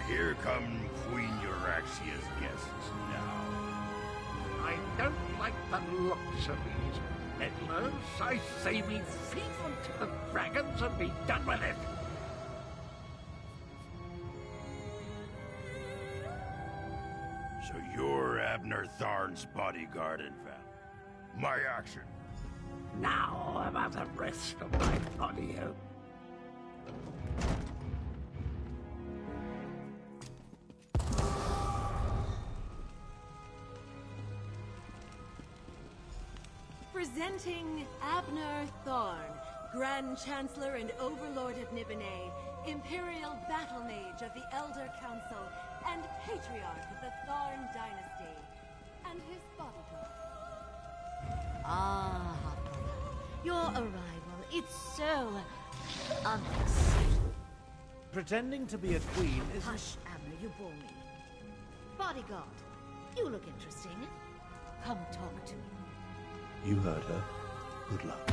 Here come Queen Euraxia's guests now. I don't like the looks of these meddlers. I say we feed them to the dragons and be done with it. So you're Abner Tharn's bodyguard, in fact. My action. Now about the rest of my body hope. Presenting Abner Tharn, Grand Chancellor and Overlord of Nibene, Imperial Battle Mage of the Elder Council, and Patriarch of the Tharn Dynasty, and his bodyguard. Ah, your arrival, it's so unexpected. Pretending to be a queen isn't... Hush, Abner, you bore me. Bodyguard, you look interesting. Come talk to me. You heard her. Good luck.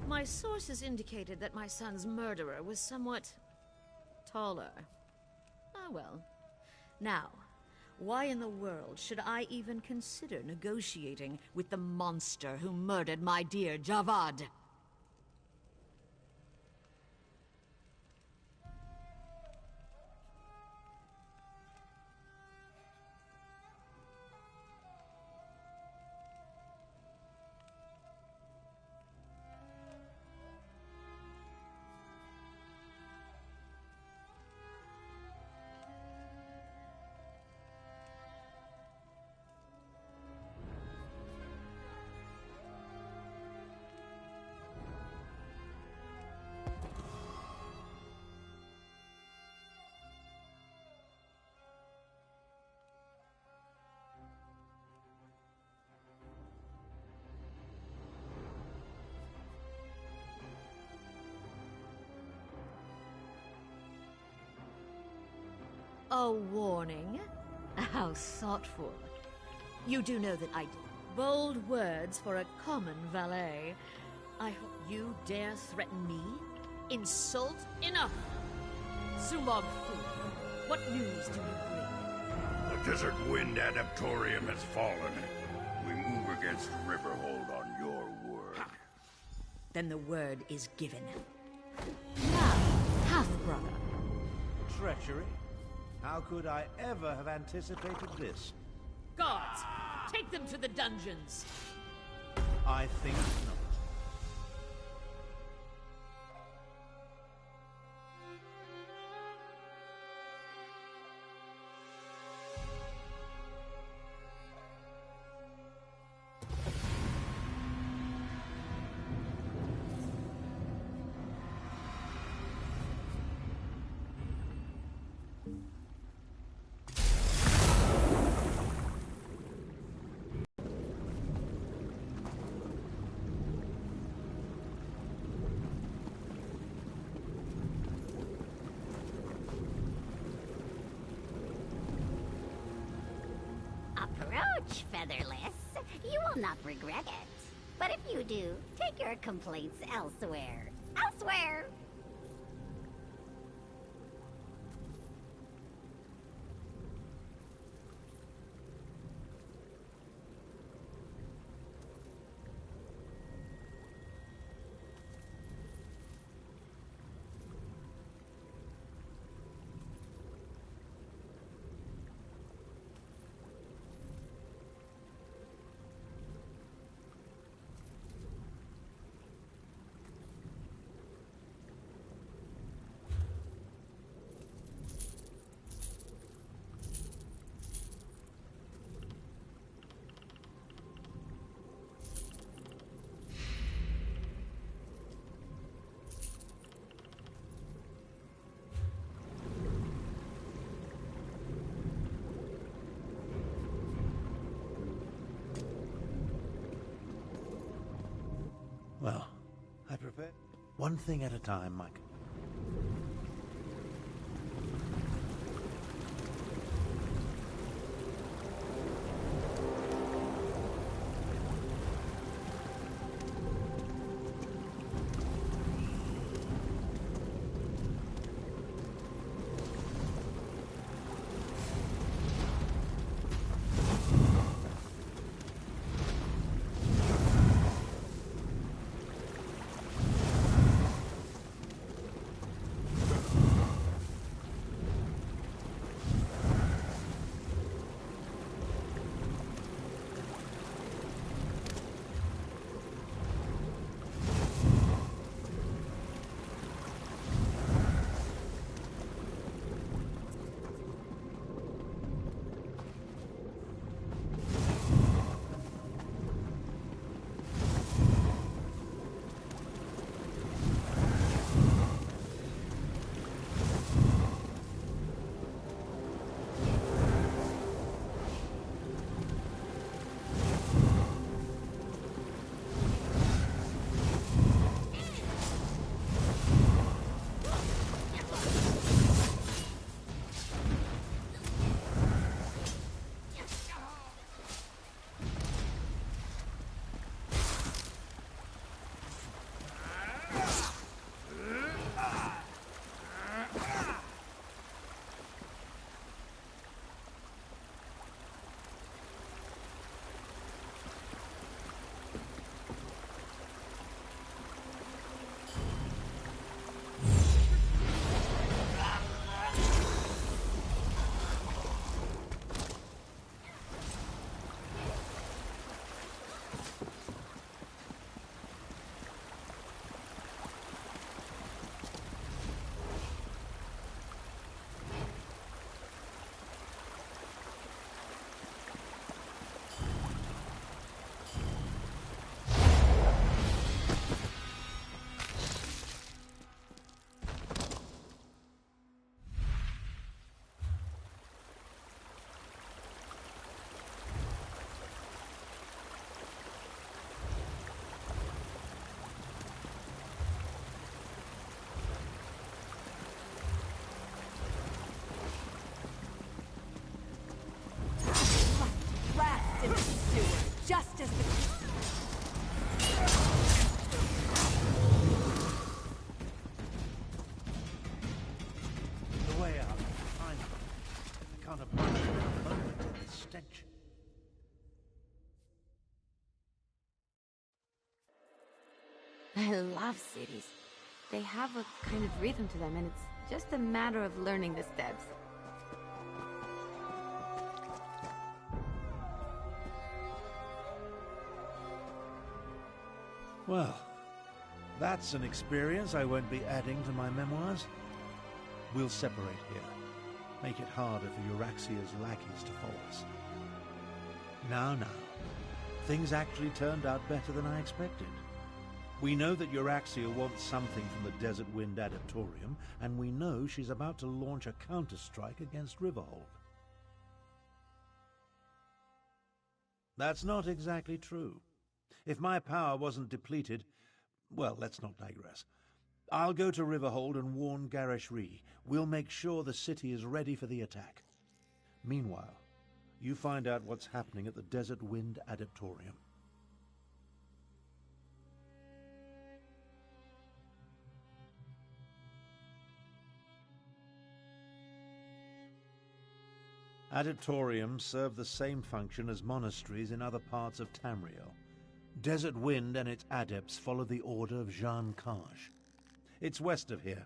My sources indicated that my son's murderer was somewhat taller. Ah well, Now, why in the world should I even consider negotiating with the monster who murdered my dear Javad? A warning? How thoughtful. You do know that I do. Bold words for a common valet. I hope you dare threaten me? Insult? Enough! Sumog Fu, what news do you bring? The Desert Wind Adaptorium has fallen. We move against Riverhold on your word. Then the word is given. Now, half-brother. Treachery? How could I ever have anticipated this? Guards, take them to the dungeons. I think not. Approach, Featherless. You will not regret it. But if you do, take your complaints elsewhere. Elsweyr! Well, I prepare one thing at a time, Mike. I love cities. They have a kind of rhythm to them, and it's just a matter of learning the steps. Well, that's an experience I won't be adding to my memoirs. We'll separate here. Make it harder for Euraxia's lackeys to follow us. Now. Things actually turned out better than I expected. We know that Euraxia wants something from the Desert Wind Adaptorium, and we know she's about to launch a counterstrike against Riverhold. That's not exactly true. If my power wasn't depleted, well, let's not digress. I'll go to Riverhold and warn Garishri. We'll make sure the city is ready for the attack. Meanwhile, you find out what's happening at the Desert Wind Adaptorium. Adaptoriums serve the same function as monasteries in other parts of Tamriel. Desert Wind and its adepts follow the order of Jean Kaj. It's west of here,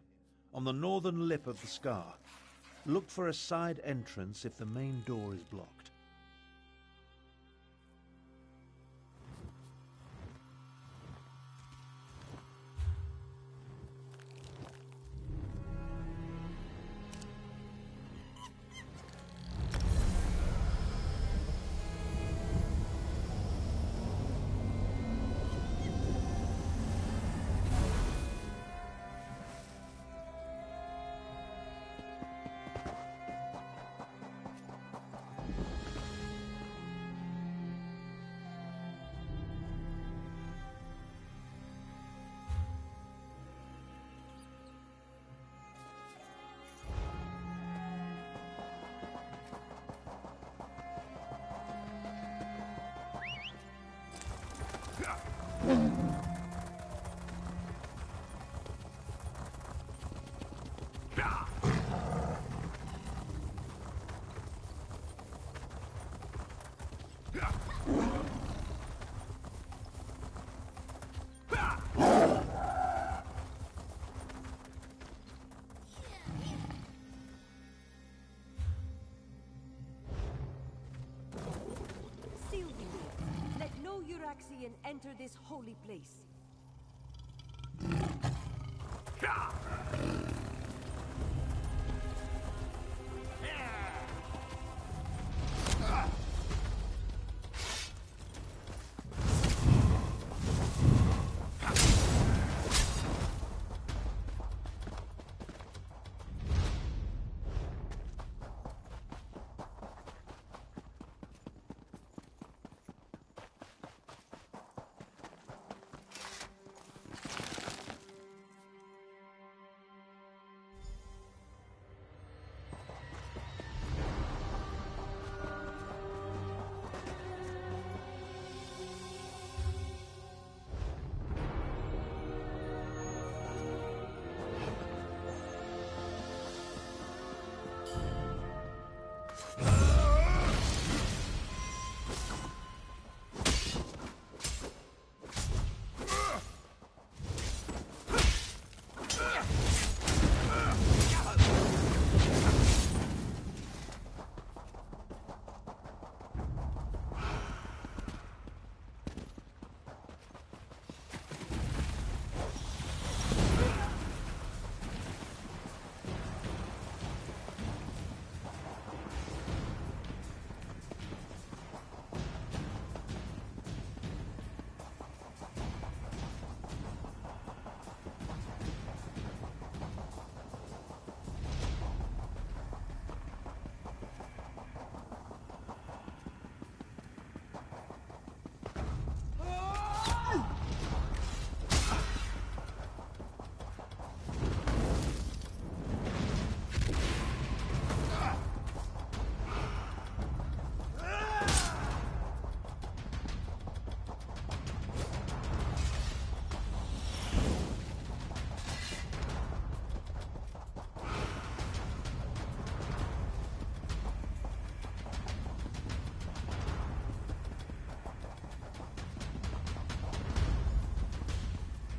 on the northern lip of the scar. Look for a side entrance if the main door is blocked. Euraxian enter this holy place.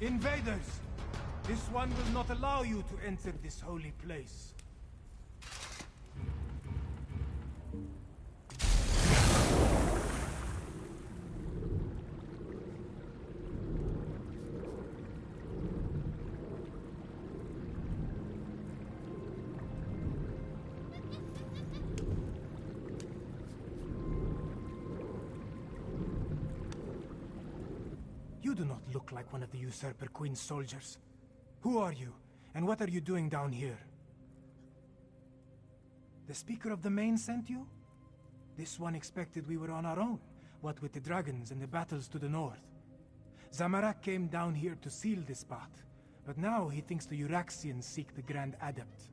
Invaders! This one will not allow you to enter this holy place. You do not look like one of the Usurper Queen's soldiers. Who are you, and what are you doing down here? The Speaker of the Main sent you? This one expected we were on our own, what with the dragons and the battles to the north. Zamorak came down here to seal this spot, but now he thinks the Uraxians seek the Grand Adept.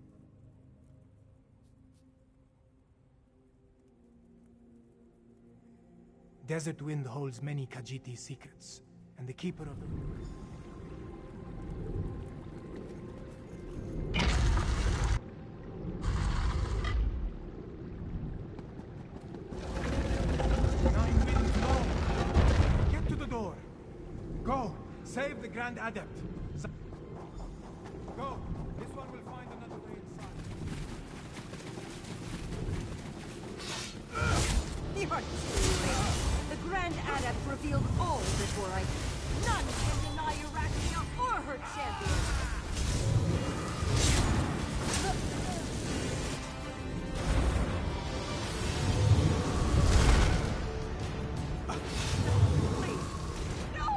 Desert Wind holds many Khajiit secrets, and the Keeper of the... Nine Winds Long! Get to the door! Go! Save the Grand Adept! Go! This one will find another way inside. You are too late. The Grand Adept revealed all that were right. None can deny Euraxia or her champion. Please, no!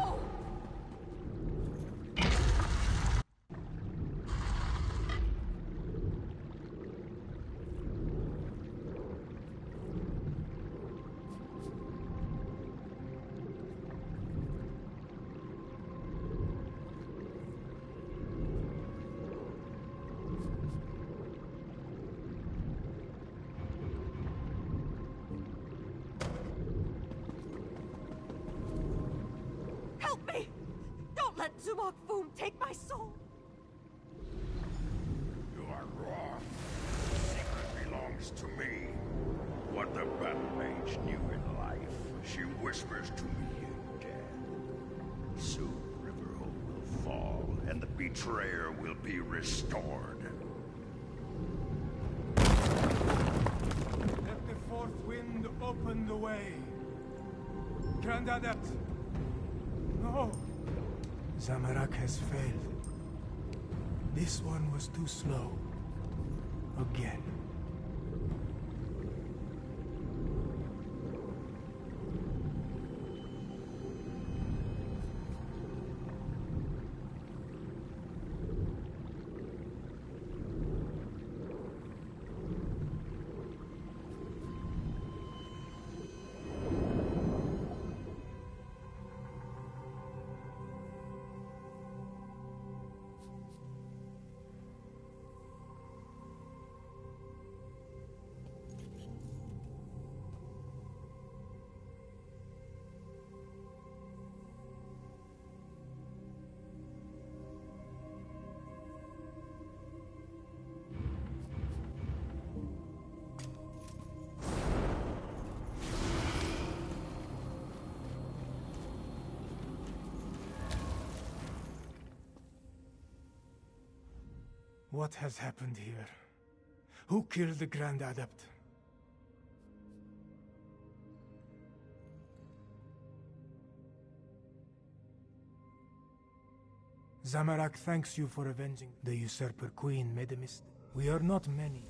Help me! Don't let Zumok Foom take my soul! You are wrong. The secret belongs to me. What the Battle Mage knew in life, she whispers to me in death. Soon Riverhold will fall, and the betrayer will be restored. Let the fourth wind open the way. Grand Adept! No! Zamorak has failed. This one was too slow. Again. What has happened here? Who killed the Grand Adept? Zamorak thanks you for avenging. The Usurper Queen made a mistake. We are not many.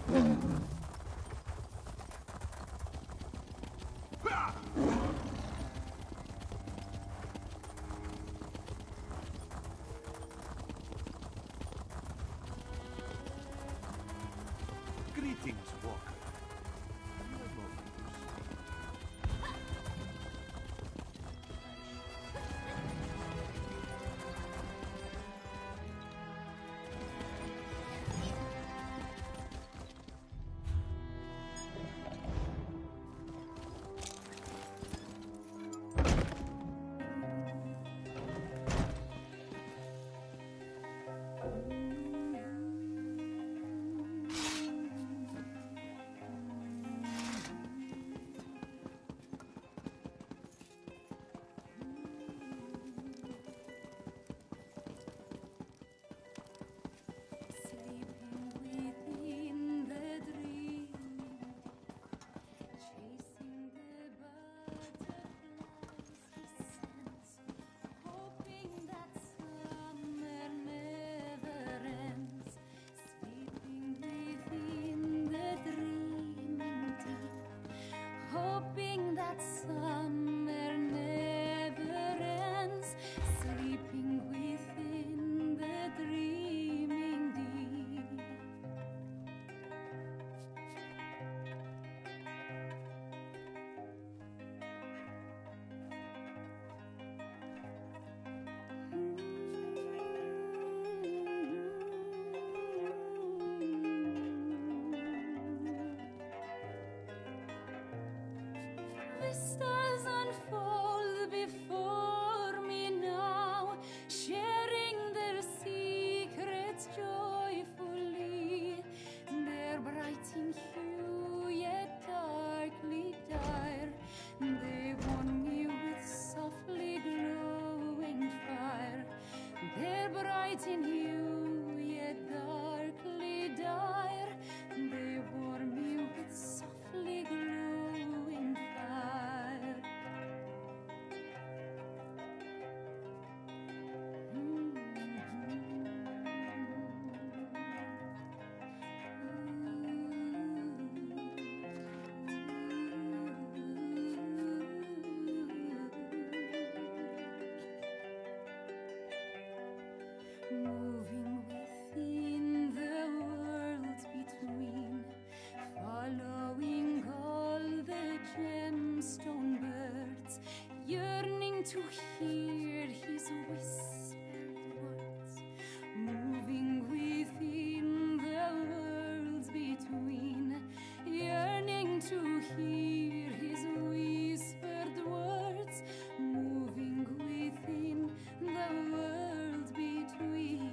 Greetings, Walker. Have you a moment to speak? Vistas unfold before me now, sharing their secrets joyfully. They're bright in hue, yet darkly dire. They warm me with softly glowing fire. They're bright in hue, yet darkly dire. They warm me with softly glowing fire. Moving within the worlds between, following all the gemstone birds, yearning to hear his whispered words. Moving within the worlds between, yearning to hear his whispered words. Moving within the worlds between.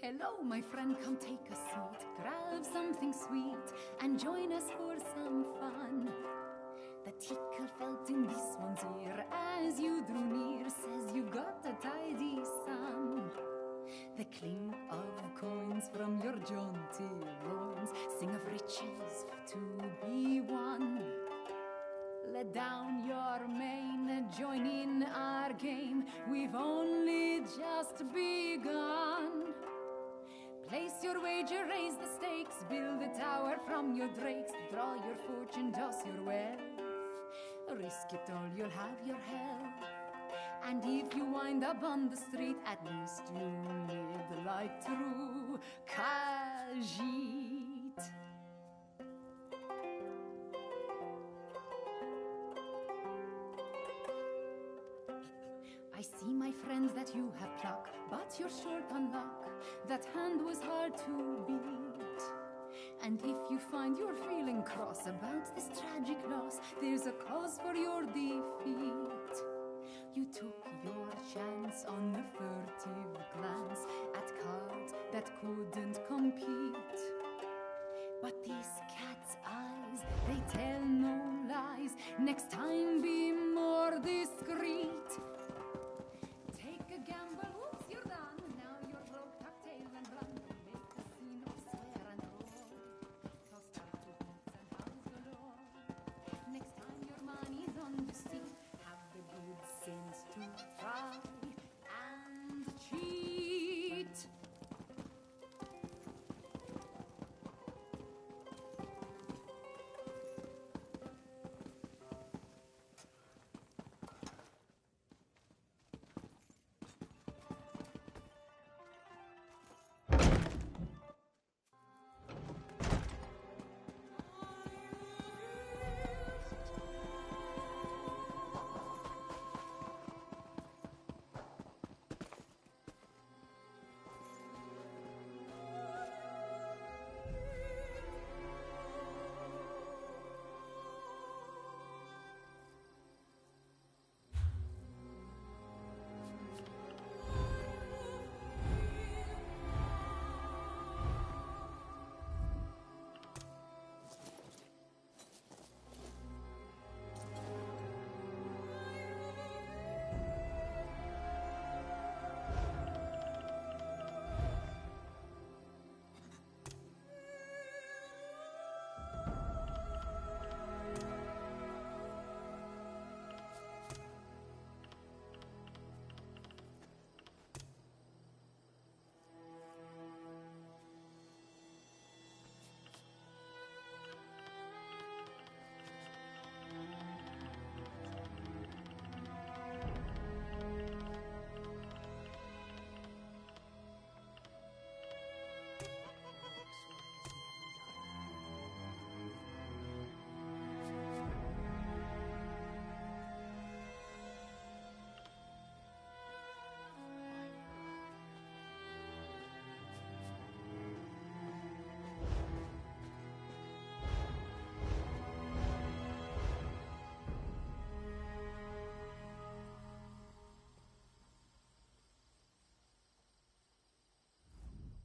Hello, my friend, come take a seat. Grab something sweet and join us for some fun. The tickle felt in this one's ear as you drew near, says you got a tidy sum. The clink of coins from your jaunty loins sing of riches to be won. Let down your mane, join in our game, we've only just begun. Place your wager, raise the stakes, build a tower from your drakes, draw your fortune, toss your wealth. Risk it all, you'll have your health. And if you wind up on the street, at least you lived like true Khajiit. I see, my friends, that you have pluck, but you're short on luck. That hand was hard to beat. And if you find you're feeling cross about this tragic loss, there's a cause for your defeat. You took your chance on a furtive glance at cards that couldn't compete. But these cat's eyes, they tell no lies. Next time be more discreet. Take a gamble, whoops, you're done. Now you're broke, tuck tail and run. Make a scene of swear and roar. Toss out to boots and house galore. Next time your money's on the street, have the good sense to try and cheat.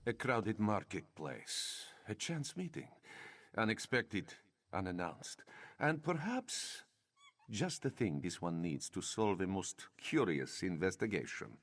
A crowded marketplace, a chance meeting, unexpected, unannounced, and perhaps just the thing this one needs to solve a most curious investigation.